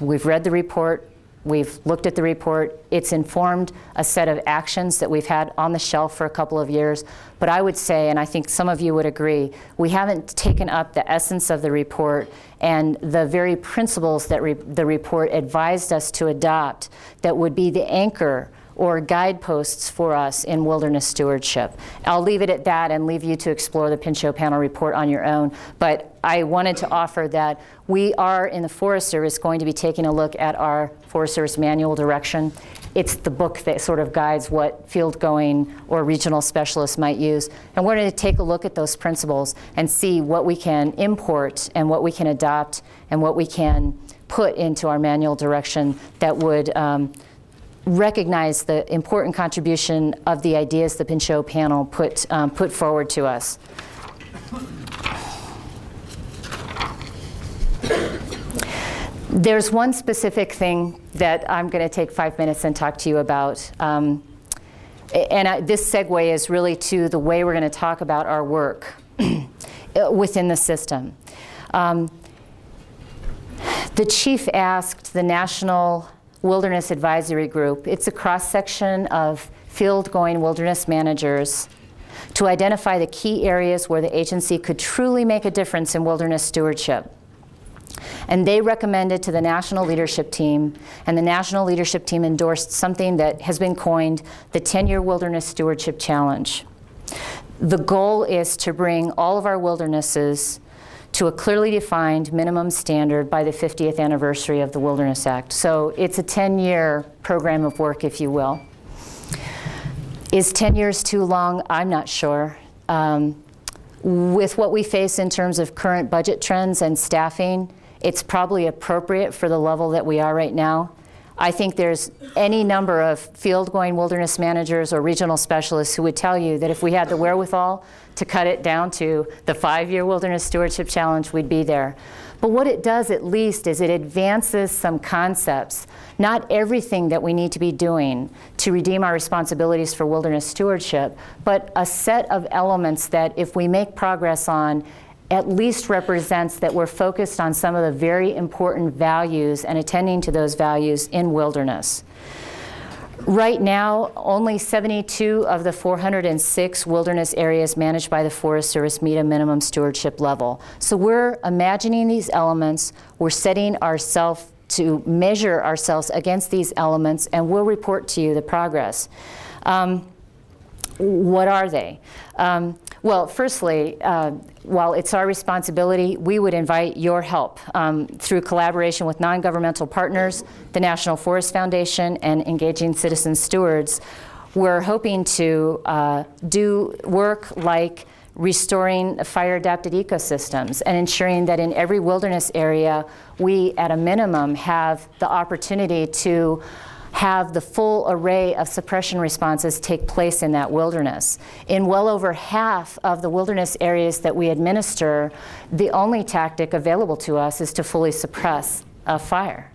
read the report, we've looked at the report, it's informed a set of actions that we've had on the shelf for a couple of years, but I would say, and I think some of you would agree, we haven't taken up the essence of the report and the very principles that the report advised us to adopt that would be the anchor or guideposts for us in wilderness stewardship. I'll leave it at that and leave you to explore the Pinchot panel report on your own, but I wanted to offer that we are in the Forest Service going to be taking a look at our Forest Service manual direction. It's the book that sort of guides what field going or regional specialists might use. And we're going to take a look at those principles and see what we can import and what we can adopt and what we can put into our manual direction that would recognize the important contribution of the ideas the Pinchot panel put forward to us. There's one specific thing that I'm going to take 5 minutes and talk to you about. This segue is really to the way we're going to talk about our work within the system. The chief asked the National Wilderness Advisory Group, it's a cross-section of field-going wilderness managers, to identify the key areas where the agency could truly make a difference in wilderness stewardship. And they recommended to the national leadership team, and the national leadership team endorsed something that has been coined the 10-year Wilderness Stewardship Challenge. The goal is to bring all of our wildernesses to a clearly defined minimum standard by the 50th anniversary of the Wilderness Act. So it's a 10-year program of work, if you will. Is 10 years too long? I'm not sure. With what we face in terms of current budget trends and staffing, it's probably appropriate for the level that we are right now. I think there's any number of field-going wilderness managers or regional specialists who would tell you that if we had the wherewithal to cut it down to the 5-year Wilderness Stewardship Challenge, we'd be there. But what it does at least is it advances some concepts, not everything that we need to be doing to redeem our responsibilities for wilderness stewardship, but a set of elements that if we make progress on, at least represents that we're focused on some of the very important values and attending to those values in wilderness. Right now, only 72 of the 406 wilderness areas managed by the Forest Service meet a minimum stewardship level. So we're imagining these elements, we're setting ourselves to measure ourselves against these elements, and we'll report to you the progress. What are they? Well, firstly, while it's our responsibility, we would invite your help through collaboration with non-governmental partners, the National Forest Foundation, and engaging citizen stewards. We're hoping to do work like restoring fire-adapted ecosystems and ensuring that in every wilderness area, we, at a minimum, have the opportunity to have the full array of suppression responses take place in that wilderness. In well over half of the wilderness areas that we administer, the only tactic available to us is to fully suppress a fire.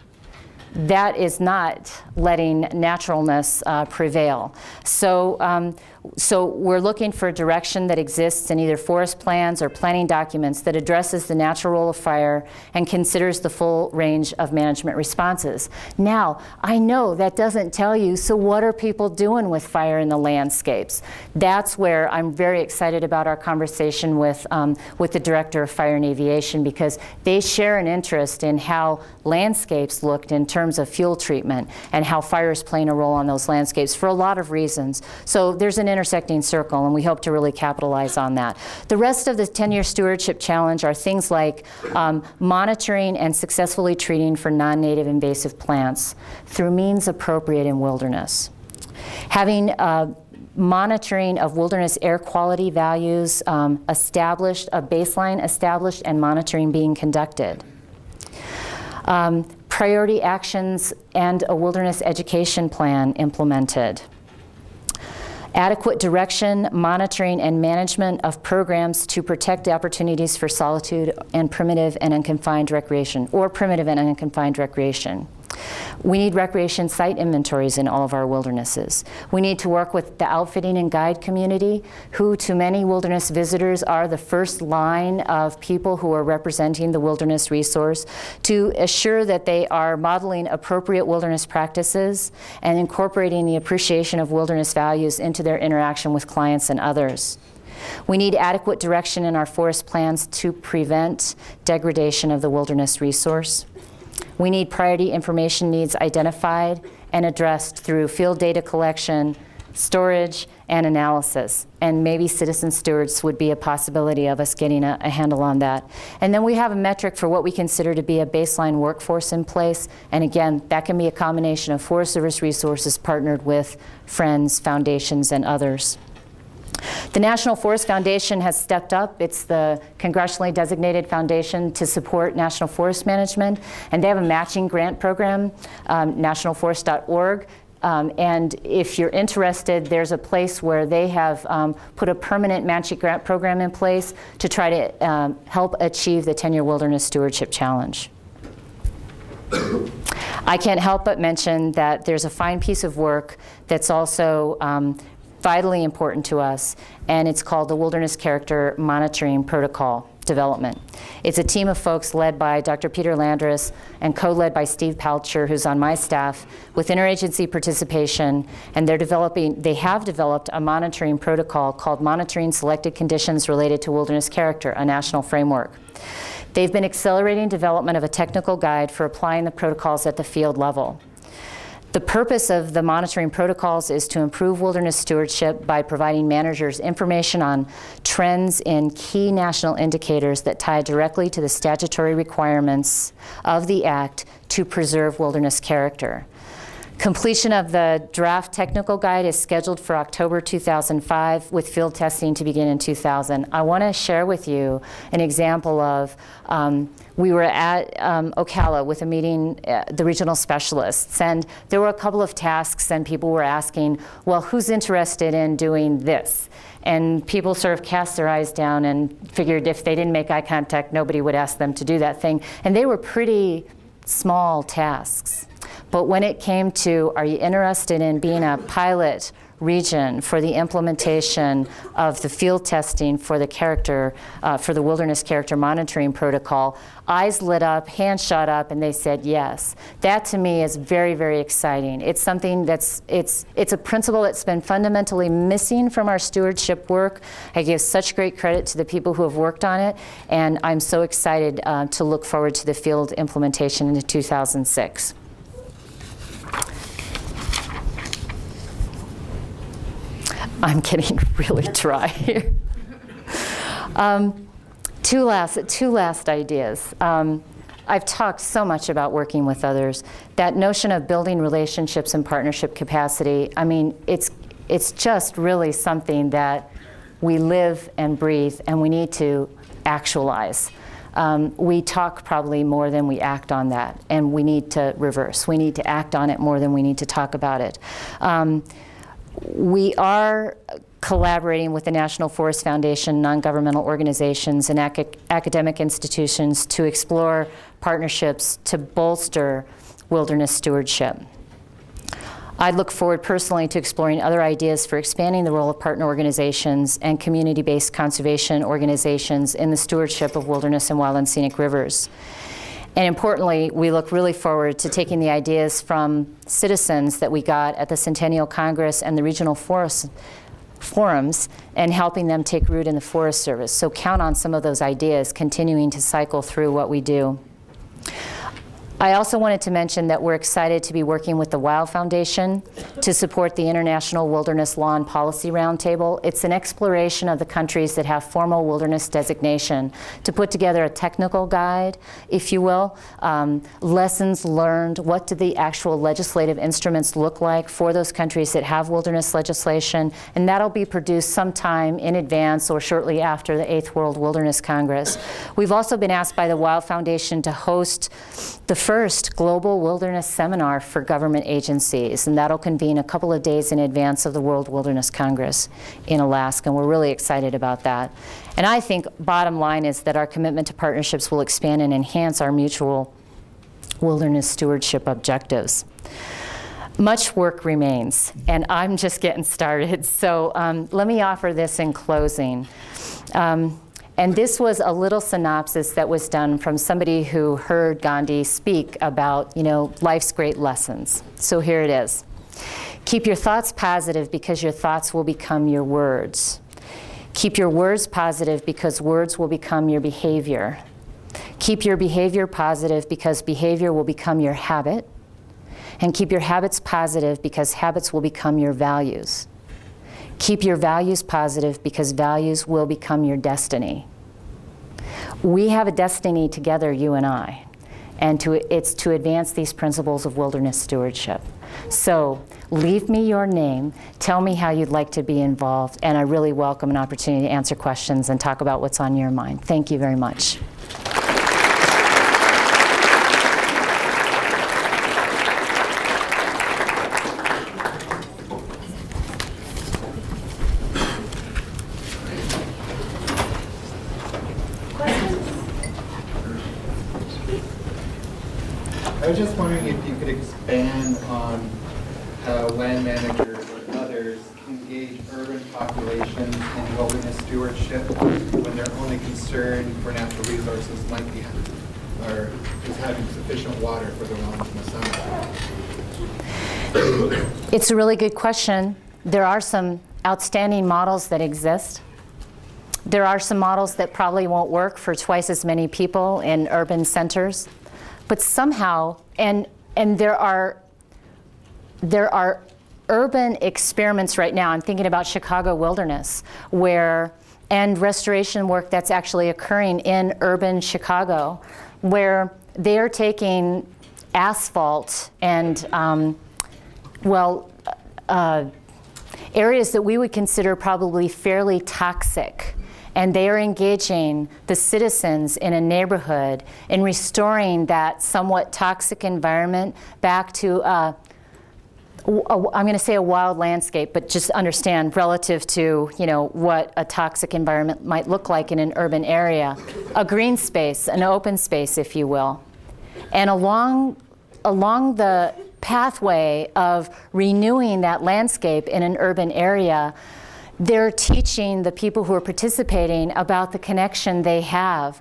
That is not letting naturalness prevail. So we're looking for a direction that exists in either forest plans or planning documents that addresses the natural role of fire and considers the full range of management responses. Now, I know that doesn't tell you, so what are people doing with fire in the landscapes? That's where I'm very excited about our conversation with the Director of Fire and Aviation, because they share an interest in how landscapes looked in terms of fuel treatment and how fire is playing a role on those landscapes for a lot of reasons. So there's an intersecting circle, and we hope to really capitalize on that. The rest of the 10-year stewardship challenge are things like monitoring and successfully treating for non-native invasive plants through means appropriate in wilderness. Having monitoring of wilderness air quality values established, a baseline established, and monitoring being conducted. Priority actions and a wilderness education plan implemented. Adequate direction, monitoring, and management of programs to protect the opportunities for solitude and primitive and unconfined recreation, or primitive and unconfined recreation. We need recreation site inventories in all of our wildernesses. We need to work with the outfitting and guide community, who to many wilderness visitors are the first line of people who are representing the wilderness resource, to assure that they are modeling appropriate wilderness practices and incorporating the appreciation of wilderness values into their interaction with clients and others. We need adequate direction in our forest plans to prevent degradation of the wilderness resource. We need priority information needs identified and addressed through field data collection, storage, and analysis. And maybe citizen stewards would be a possibility of us getting a handle on that. And then we have a metric for what we consider to be a baseline workforce in place. And again, that can be a combination of Forest Service resources partnered with friends, foundations, and others. The National Forest Foundation has stepped up. It's the congressionally designated foundation to support national forest management, and they have a matching grant program, nationalforest.org. And if you're interested, there's a place where they have put a permanent matching grant program in place to try to help achieve the 10-year Wilderness Stewardship Challenge. I can't help but mention that there's a fine piece of work that's also vitally important to us, and it's called the Wilderness Character Monitoring Protocol Development. It's a team of folks led by Dr. Peter Landris and co-led by Steve Palcher, who's on my staff, with interagency participation, and they have developed a monitoring protocol called Monitoring Selected Conditions Related to Wilderness Character, a national framework. They've been accelerating development of a technical guide for applying the protocols at the field level. The purpose of the monitoring protocols is to improve wilderness stewardship by providing managers information on trends in key national indicators that tie directly to the statutory requirements of the Act to preserve wilderness character. Completion of the draft technical guide is scheduled for October 2005, with field testing to begin in 2000. I want to share with you an example of, we were at Ocala with a meeting, the regional specialists, and there were a couple of tasks, and people were asking, well, who's interested in doing this? And people sort of cast their eyes down and figured if they didn't make eye contact, nobody would ask them to do that thing. And they were pretty small tasks. But when it came to, are you interested in being a pilot region for the implementation of the field testing for the character, for the wilderness character monitoring protocol, eyes lit up, hands shot up, and they said yes. That to me is very, very exciting. It's something that's, it's a principle that's been fundamentally missing from our stewardship work. I give such great credit to the people who have worked on it, and I'm so excited to look forward to the field implementation in 2006. I'm getting really dry here. Two last ideas. I've talked so much about working with others. That notion of building relationships and partnership capacity, I mean, it's just really something that we live and breathe, and we need to actualize. We talk probably more than we act on that, and we need to reverse. We need to act on it more than we need to talk about it. We are collaborating with the National Forest Foundation, non-governmental organizations, and academic institutions to explore partnerships to bolster wilderness stewardship. I look forward personally to exploring other ideas for expanding the role of partner organizations and community-based conservation organizations in the stewardship of wilderness and wild and scenic rivers. And importantly, we look really forward to taking the ideas from citizens that we got at the Centennial Congress and the regional forums and helping them take root in the Forest Service. So count on some of those ideas continuing to cycle through what we do. I also wanted to mention that we're excited to be working with the Wild Foundation to support the International Wilderness Law and Policy Roundtable. It's an exploration of the countries that have formal wilderness designation to put together a technical guide, if you will, lessons learned, what do the actual legislative instruments look like for those countries that have wilderness legislation, and that'll be produced sometime in advance or shortly after the 8th World Wilderness Congress. We've also been asked by the Wild Foundation to host the first global wilderness seminar for government agencies, and that'll convene a couple of days in advance of the World Wilderness Congress in Alaska, and we're really excited about that. And I think bottom line is that our commitment to partnerships will expand and enhance our mutual wilderness stewardship objectives. Much work remains, and I'm just getting started, so let me offer this in closing. And this was a little synopsis that was done from somebody who heard Gandhi speak about, life's great lessons. So here it is. Keep your thoughts positive because your thoughts will become your words. Keep your words positive because words will become your behavior. Keep your behavior positive because behavior will become your habit. And keep your habits positive because habits will become your values. Keep your values positive because values will become your destiny. We have a destiny together, you and I, and it's to advance these principles of wilderness stewardship. So leave me your name, tell me how you'd like to be involved, and I really welcome an opportunity to answer questions and talk about what's on your mind. Thank you very much. I was just wondering if you could expand on how land managers or others engage urban populations in wilderness stewardship when their only concern for natural resources might be or is having sufficient water for their lawns in the summer. It's a really good question. There are some outstanding models that exist. There are some models that probably won't work for twice as many people in urban centers. But somehow, and there are urban experiments right now. I'm thinking about Chicago Wilderness, and restoration work that's actually occurring in urban Chicago, where they are taking asphalt and well, areas that we would consider probably fairly toxic. And they are engaging the citizens in a neighborhood in restoring that somewhat toxic environment back to, I'm going to say a wild landscape, but just understand relative to, you know, what a toxic environment might look like in an urban area. A green space, an open space, if you will. And along the pathway of renewing that landscape in an urban area, they're teaching the people who are participating about the connection they have,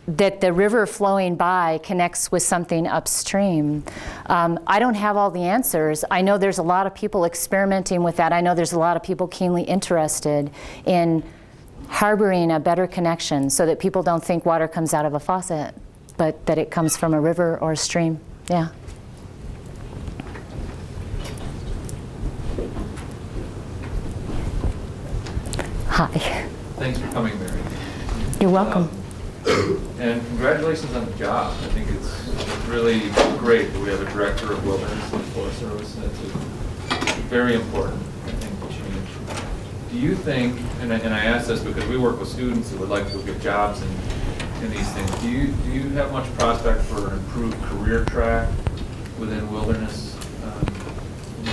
that the river flowing by connects with something upstream. I don't have all the answers. I know there's a lot of people experimenting with that. I know there's a lot of people keenly interested in harboring a better connection so that people don't think water comes out of a faucet, but that it comes from a river or a stream. Yeah. Hi. Thanks for coming, Mary. You're welcome. And congratulations on the job. I think it's really great that we have a director of wilderness and forest service. That's very important, I think, to change. Do you think, and I ask this because we work with students who would like to get jobs in these things, do you have much prospect for an improved career track within wilderness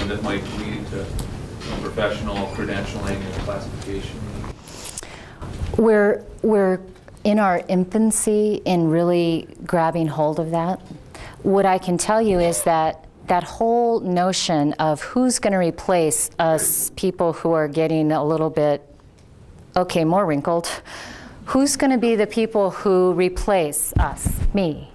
that might lead to professional credentialing and classification? We're in our infancy in really grabbing hold of that. What I can tell you is that that whole notion of who's going to replace us people who are getting a little bit, okay, more wrinkled, who's going to be the people who replace us, me?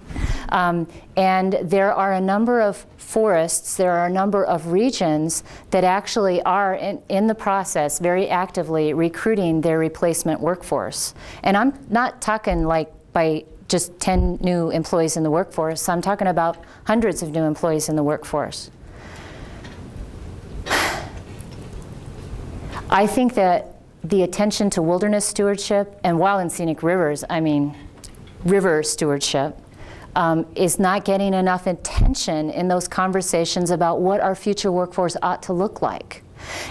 And there are a number of forests, there are a number of regions that actually are in the process very actively recruiting their replacement workforce. And I'm not talking like by just 10 new employees in the workforce, I'm talking about hundreds of new employees in the workforce. I think that the attention to wilderness stewardship and wild and scenic rivers, I mean river stewardship, is not getting enough attention in those conversations about what our future workforce ought to look like.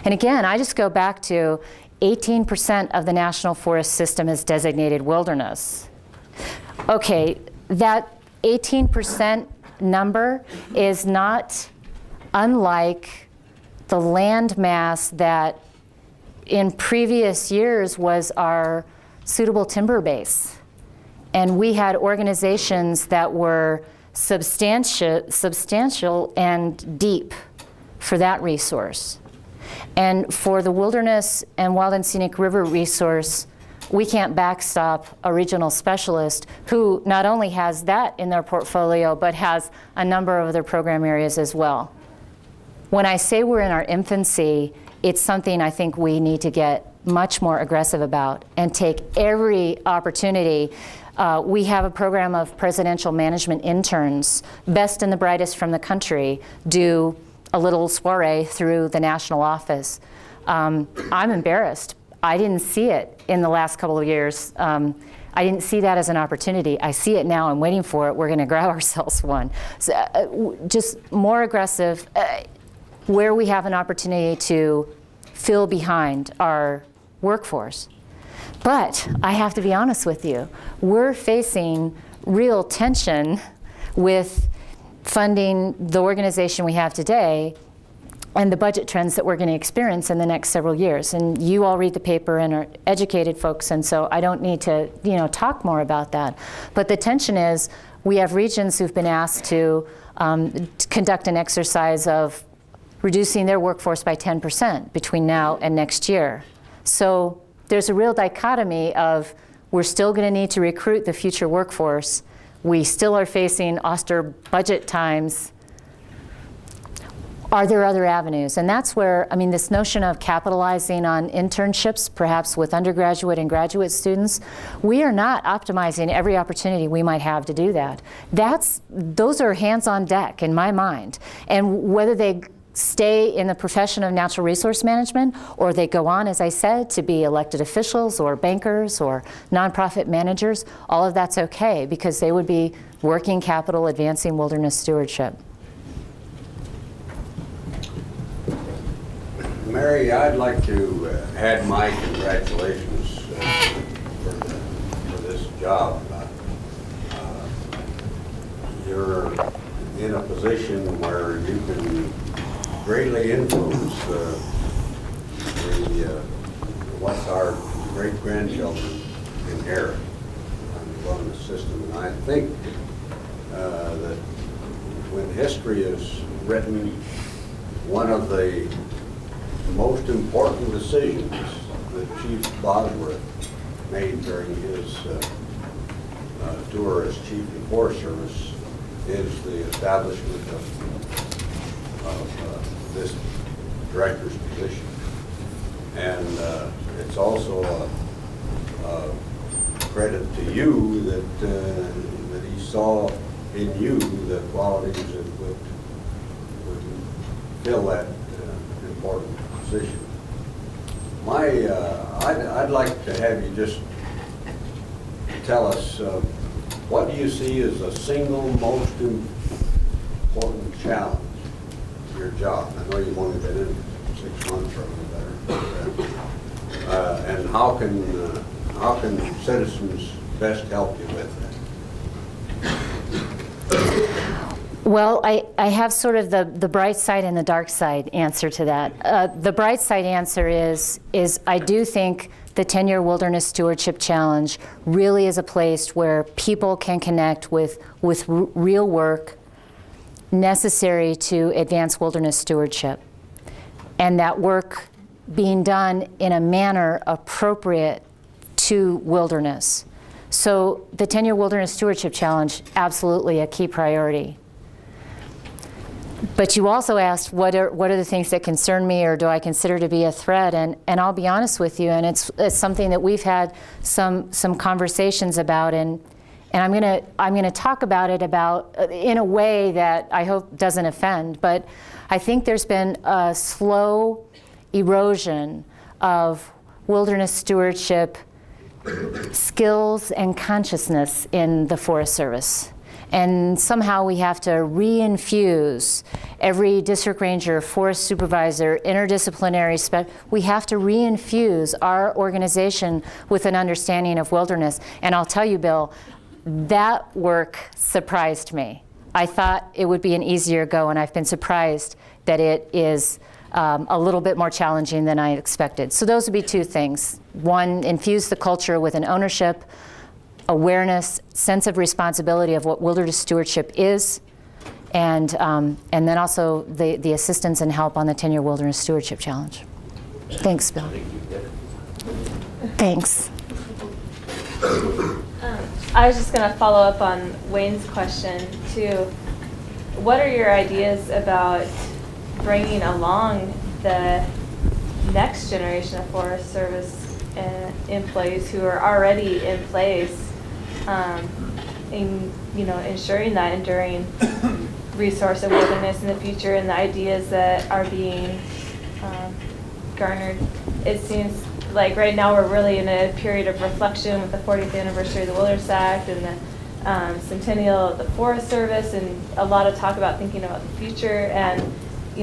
And again, I just go back to 18% of the national forest system is designated wilderness. Okay, that 18% number is not unlike the land mass that in previous years was our suitable timber base. And we had organizations that were substantial and deep for that resource. And for the wilderness and wild and scenic river resource, we can't backstop a regional specialist who not only has that in their portfolio, but has a number of other program areas as well. When I say we're in our infancy, it's something I think we need to get much more aggressive about and take every opportunity. We have a program of presidential management interns, best and the brightest from the country, do a little soiree through the national office. I'm embarrassed. I didn't see it in the last couple of years. I didn't see that as an opportunity. I see it now. I'm waiting for it. We're going to grab ourselves one. So, just more aggressive, where we have an opportunity to fill behind our workforce. But I have to be honest with you, we're facing real tension with funding the organization we have today and the budget trends that we're going to experience in the next several years. And you all read the paper and are educated folks, and so I don't need to, talk more about that. But the tension is we have regions who've been asked to conduct an exercise of reducing their workforce by 10% between now and next year. So there's a real dichotomy of we're still going to need to recruit the future workforce. We still are facing austere budget times. Are there other avenues? And that's where, this notion of capitalizing on internships, perhaps with undergraduate and graduate students, we are not optimizing every opportunity we might have to do that. Those are hands on deck in my mind. And whether they stay in the profession of natural resource management, or they go on, as I said, to be elected officials or bankers or nonprofit managers, all of that's okay because they would be working capital advancing wilderness stewardship. Mary, I'd like to add my congratulations for this job. You're in a position where you can greatly influence what our great-grandchildren inherit on the wellness system. And I think that when history is written, one of the most important decisions that Chief Bosworth made during his tour as Chief of the Forest Service is the establishment of this director's position. And it's also a credit to you that he saw in you the qualities that would fill that important position. I'd like to have you just tell us what do you see as the single most important challenge to your job? I know you've only been in 6 months or better, and how can citizens best help you with that? Well, I have sort of the bright side and the dark side answer to that. The bright side answer is I do think the 10-year Wilderness Stewardship Challenge really is a place where people can connect with real work necessary to advance wilderness stewardship. And that work being done in a manner appropriate to wilderness. So the 10-year Wilderness Stewardship Challenge, absolutely a key priority. But you also asked, what are the things that concern me or do I consider to be a threat? And I'll be honest with you, and it's something that we've had some conversations about, and I'm gonna talk about it in a way that I hope doesn't offend. But I think there's been a slow erosion of wilderness stewardship skills and consciousness in the Forest Service. And somehow we have to reinfuse every district ranger, forest supervisor, interdisciplinary we have to reinfuse our organization with an understanding of wilderness. And I'll tell you, Bill, that work surprised me. I thought it would be an easier go, and I've been surprised that it is a little bit more challenging than I expected. So those would be 2 things. One, infuse the culture with an ownership, awareness, sense of responsibility of what wilderness stewardship is, and then also the assistance and help on the 10-year Wilderness Stewardship Challenge. Thanks, Bill. Thanks. I was just going to follow up on Wayne's question too. What are your ideas about bringing along the next generation of Forest Service employees who are already in place, in ensuring that enduring resource of wilderness in the future, and the ideas that are being garnered? It seems like right now we're really in a period of reflection with the 40th anniversary of the Wilderness Act and the centennial of the Forest Service, and a lot of talk about thinking about the future. And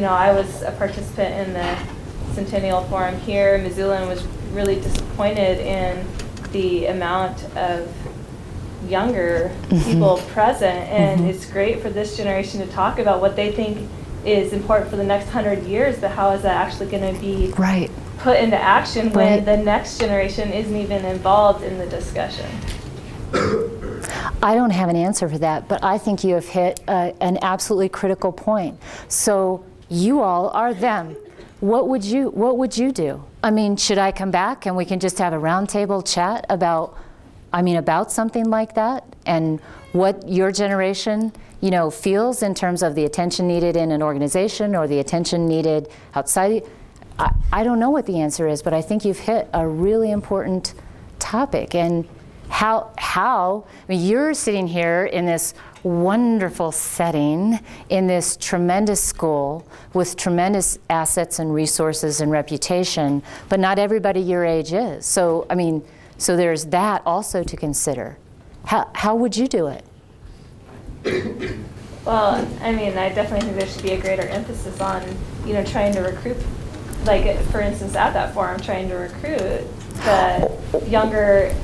I was a participant in the Centennial Forum here. Missoula was really disappointed in the amount of younger people present, and it's great for this generation to talk about what they think is important for the next 100 years, but how is that actually going to be put into action when the next generation isn't even involved in the discussion? I don't have an answer for that, but I think you have hit an absolutely critical point. So you all are them. What would you do? I mean, should I come back and we can just have a roundtable chat about something like that, and what your generation, feels in terms of the attention needed in an organization or the attention needed outside? I don't know what the answer is, but I think you've hit a really important topic. And you're sitting here in this wonderful setting, in this tremendous school with tremendous assets and resources and reputation, but not everybody your age is. So there's that also to consider. How would you do it? Well, I definitely think there should be a greater emphasis on, trying to recruit like, for instance, at that forum, trying to recruit the younger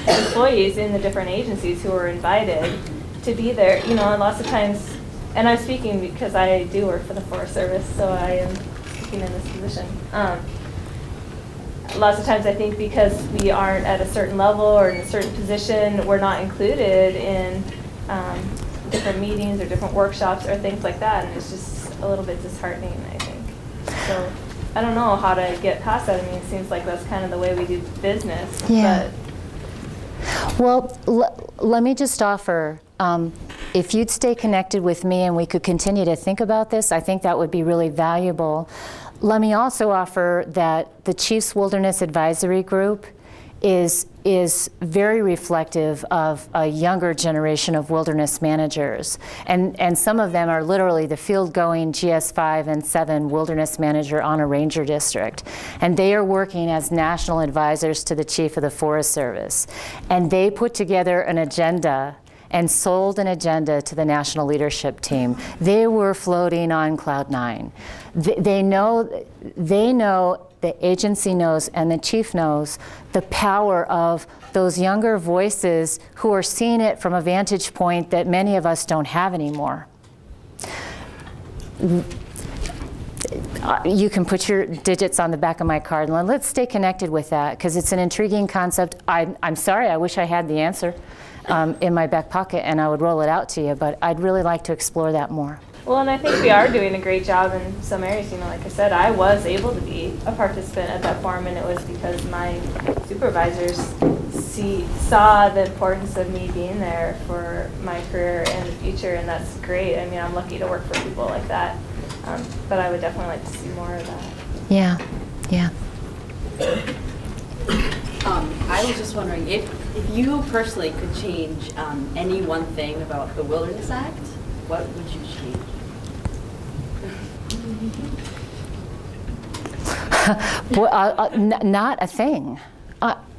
employees in the different agencies who were invited to be there, and lots of times, and I'm speaking because I do work for the Forest Service, so I am speaking in this position. Lots of times I think because we aren't at a certain level or in a certain position, we're not included in different meetings or different workshops or things like that, and it's just a little bit disheartening, I think. So I don't know how to get past that. I mean, it seems like that's kind of the way we do business. Yeah. But Well, let me just offer, if you'd stay connected with me and we could continue to think about this, I think that would be really valuable. Let me also offer that the Chiefs Wilderness Advisory Group is very reflective of a younger generation of wilderness managers. And some of them are literally the field-going GS5 and 7 wilderness manager on a ranger district. And they are working as national advisors to the Chief of the Forest Service. And they put together an agenda and sold an agenda to the national leadership team. They were floating on cloud nine. They know, the agency knows, and the chief knows the power of those younger voices who are seeing it from a vantage point that many of us don't have anymore. You can put your digits on the back of my card, and let's stay connected with that, because it's an intriguing concept. I'm sorry, I wish I had the answer in my back pocket, and I would roll it out to you, but I'd really like to explore that more. well, and I think we are doing a great job in some areas. Like I said, I was able to be a participant at that forum, and it was because my supervisors saw the importance of me being there for my career and the future, and that's great. I mean, I'm lucky to work for people like that, but I would definitely like to see more of that. Yeah, yeah. I was just wondering if you personally could change any one thing about the Wilderness Act, what would you change? Not a thing.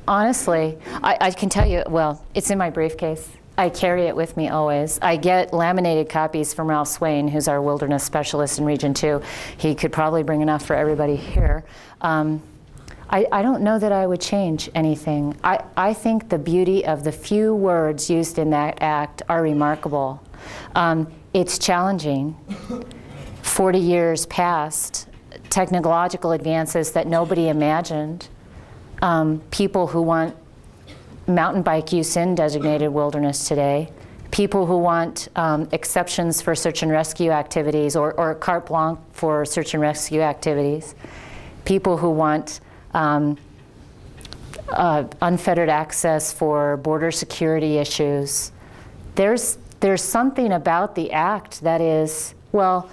Honestly, I can tell you, well, it's in my briefcase. I carry it with me always. I get laminated copies from Ralph Swain, who's our wilderness specialist in Region 2. He could probably bring enough for everybody here. I don't know that I would change anything. I think the beauty of the few words used in that act are remarkable. It's challenging. 40 years past, technological advances that nobody imagined, people who want mountain bike use in designated wilderness today, people who want exceptions for search and rescue activities or carte blanche for search and rescue activities, people who want unfettered access for border security issues. There's something about the act that is, well,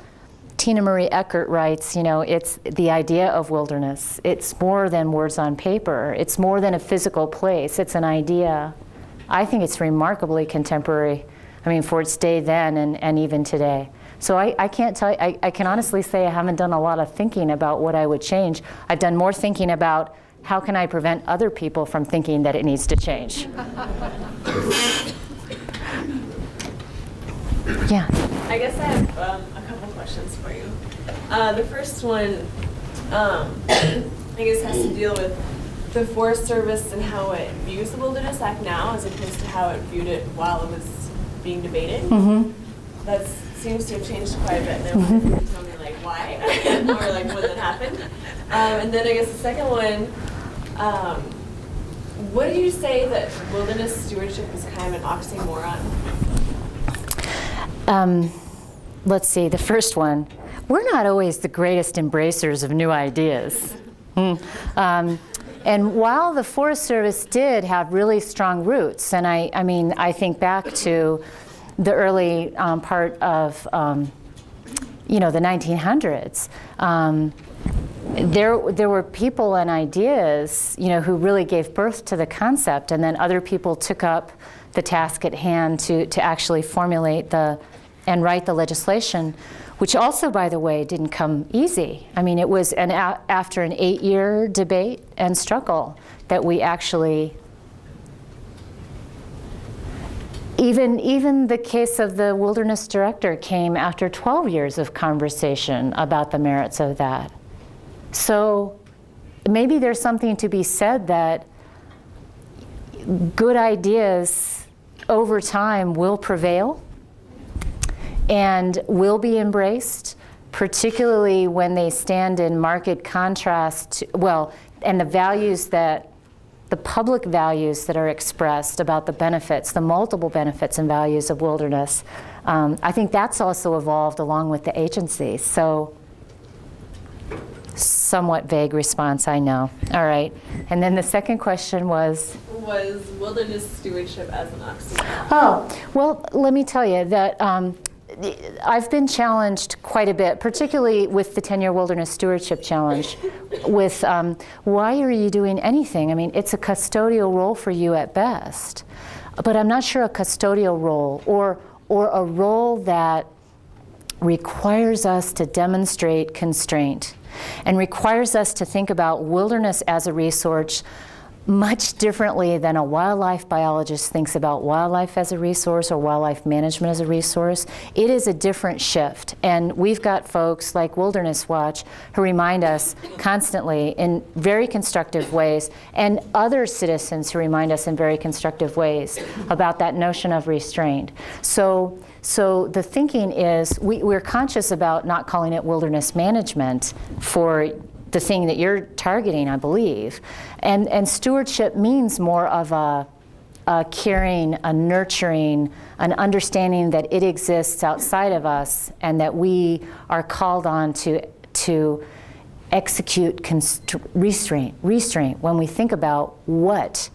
Tina Marie Eckert writes, it's the idea of wilderness. It's more than words on paper. It's more than a physical place. It's an idea. I think it's remarkably contemporary, for its day then and even today. So I can't tell you, I can honestly say I haven't done a lot of thinking about what I would change. I've done more thinking about how can I prevent other people from thinking that it needs to change. Yeah. I guess I have a couple questions for you. The first one, I guess, has to deal with the Forest Service and how it views the Wilderness Act now as opposed to how it viewed it while it was being debated. Mm-hmm. That seems to have changed quite a bit. And I wonder if you could tell me, why? Or, when that happened. And then I guess the second one, what do you say that wilderness stewardship is kind of an oxymoron? Let's see, the first one. We're not always the greatest embracers of new ideas. And while the Forest Service did have really strong roots, and I think back to the early part of, the 1900s, there were people and ideas, who really gave birth to the concept, and then other people took up the task at hand to actually formulate and write the legislation, which also, by the way, didn't come easy. It was after an 8-year debate and struggle that we actually, even the case of the wilderness director came after 12 years of conversation about the merits of that. So maybe there's something to be said that good ideas over time will prevail and will be embraced, particularly when they stand in marked contrast to, well, and the values that, the public values that are expressed about the benefits, the multiple benefits and values of wilderness. I think that's also evolved along with the agency. So, somewhat vague response, I know. All right. And then the second question was? Was wilderness stewardship as an oxymoron? Oh, well, let me tell you that I've been challenged quite a bit, particularly with the 10-year Wilderness Stewardship Challenge, with why are you doing anything? I mean, it's a custodial role for you at best, but I'm not sure a custodial role or a role that requires us to demonstrate constraint and requires us to think about wilderness as a resource much differently than a wildlife biologist thinks about wildlife as a resource or wildlife management as a resource. It is a different shift. And we've got folks like Wilderness Watch who remind us constantly in very constructive ways, and other citizens who remind us in very constructive ways about that notion of restraint. So the thinking is we're conscious about not calling it wilderness management for the thing that you're targeting, I believe. And stewardship means more of a caring, a nurturing, an understanding that it exists outside of us and that we are called on to execute restraint when we think about what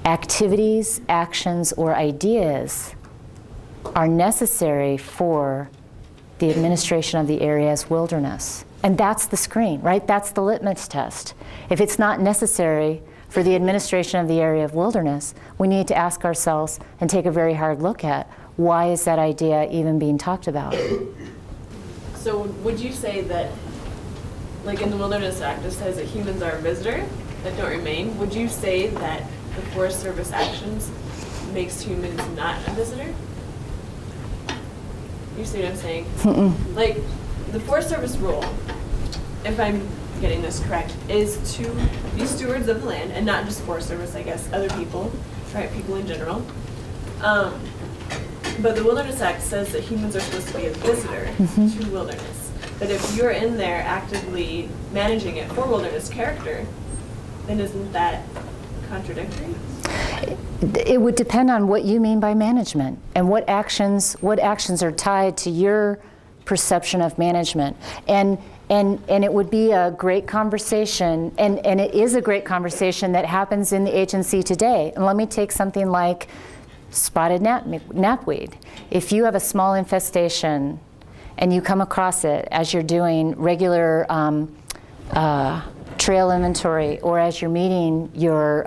activities, actions, or ideas are necessary for the administration of the area as wilderness. And that's the screen, right? That's the litmus test. If it's not necessary for the administration of the area of wilderness, we need to ask ourselves and take a very hard look at why is that idea even being talked about? So would you say that, like in the Wilderness Act, it says that humans are a visitor that don't remain. Would you say that the Forest Service actions makes humans not a visitor? You see what I'm saying? Mm-mm. Like, the Forest Service rule, if I'm getting this correct, is to be stewards of the land, and not just Forest Service, I guess, other people, right, people in general. But the Wilderness Act says that humans are supposed to be a visitor to wilderness. But if you're in there actively managing it for wilderness character, then isn't that contradictory? It would depend on what you mean by management and what actions are tied to your perception of management. And it would be a great conversation, and it is a great conversation that happens in the agency today. And let me take something like spotted knapweed. If you have a small infestation and you come across it as you're doing regular trail inventory, or as you're meeting your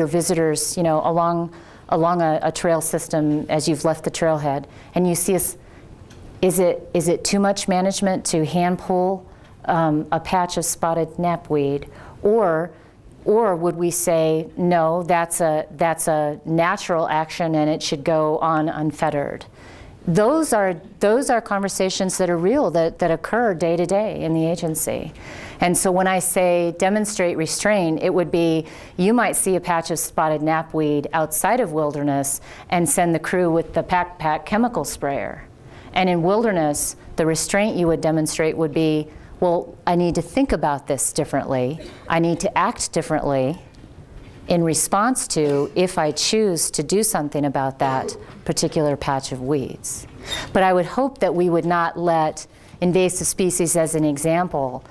visitors, along a trail system as you've left the trailhead, and you see is it too much management to hand pull a patch of spotted knapweed, or would we say no? That's a natural action and it should go on unfettered. Those are conversations that are real, that occur day to day in the agency. And so when I say demonstrate restraint, it would be you might see a patch of spotted knapweed outside of wilderness and send the crew with the pack chemical sprayer. And in wilderness, the restraint you would demonstrate would be, well, I need to think about this differently. I need to act differently in response to if I choose to do something about that particular patch of weeds. But I would hope that we would not let invasive species, as an example,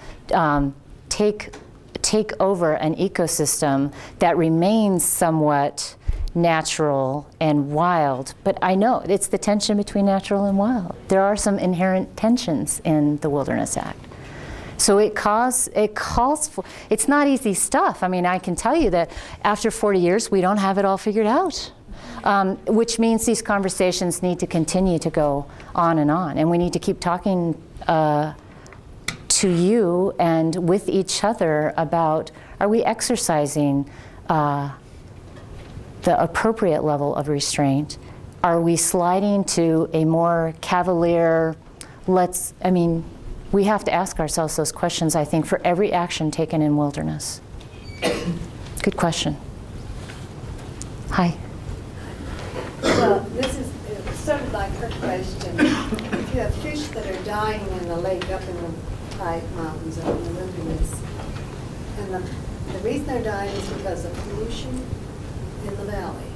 take over an ecosystem that remains somewhat natural and wild. But I know it's the tension between natural and wild. There are some inherent tensions in the Wilderness Act. So it calls for, it's not easy stuff. I mean, I can tell you that after 40 years, we don't have it all figured out. Which means these conversations need to continue to go on, and we need to keep talking to you and with each other about, are we exercising the appropriate level of restraint? Are we sliding to a more cavalier, we have to ask ourselves those questions, I think, for every action taken in wilderness. Good question. Hi. Well, this is sort of like her question. If you have fish that are dying in the lake up in the high mountains or in the wilderness, and the reason they're dying is because of pollution in the valley.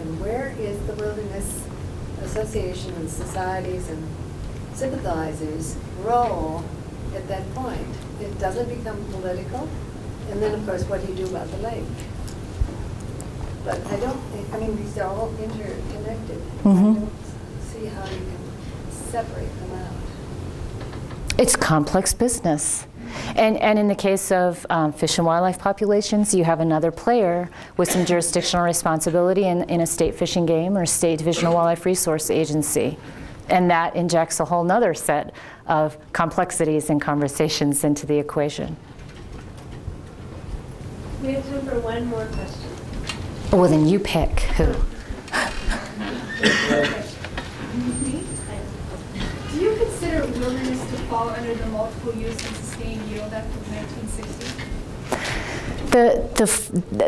And where is the Wilderness Association and societies and sympathizers' role at that point? It doesn't become political. And then, of course, what do you do about the lake? But I don't think, I mean, these are all interconnected. I don't see how you can separate them out. It's complex business. And in the case of fish and wildlife populations, you have another player with some jurisdictional responsibility in a state fish and game or a state divisional wildlife resource agency. And that injects a whole nother set of complexities and conversations into the equation. We have time for one more question. Well, then you pick who. Do you consider wilderness to fall under the Multiple Use and Sustained Yield Act of 1960?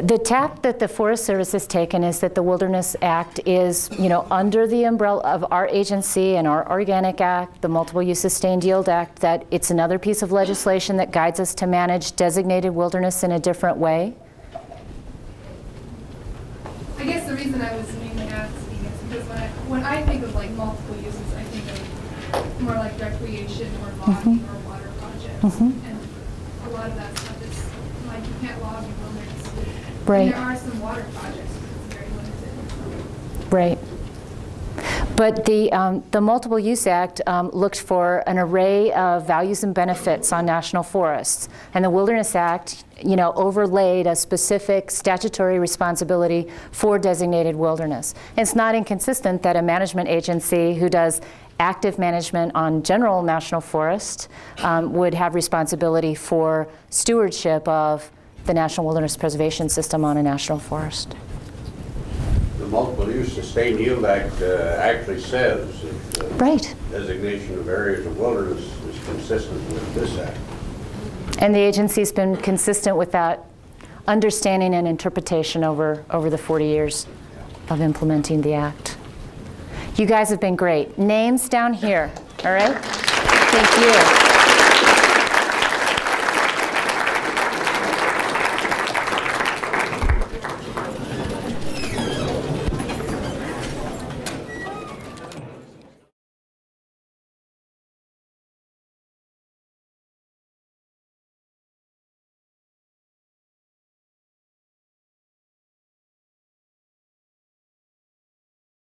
The tack that the Forest Service has taken is that the Wilderness Act is, under the umbrella of our agency and our Organic Act, the Multiple Use Sustained Yield Act, that it's another piece of legislation that guides us to manage designated wilderness in a different way. I guess the reason I was mainly asking is because when I think of like multiple uses, I think of more like recreation or logging or water projects. And a lot of that stuff is like you can't log in wilderness. Right. And there are some water projects, but it's very limited. Right. But the Multiple Use Act looked for an array of values and benefits on national forests. And the Wilderness Act, overlaid a specific statutory responsibility for designated wilderness. It's not inconsistent that a management agency who does active management on general national forest would have responsibility for stewardship of the National Wilderness Preservation System on a national forest. The Multiple Use Sustained Yield Act actually says that Right. designation of areas of wilderness is consistent with this act. And the agency's been consistent with that understanding and interpretation over the 40 years of implementing the act. You guys have been great. Names down here, all right? Thank you.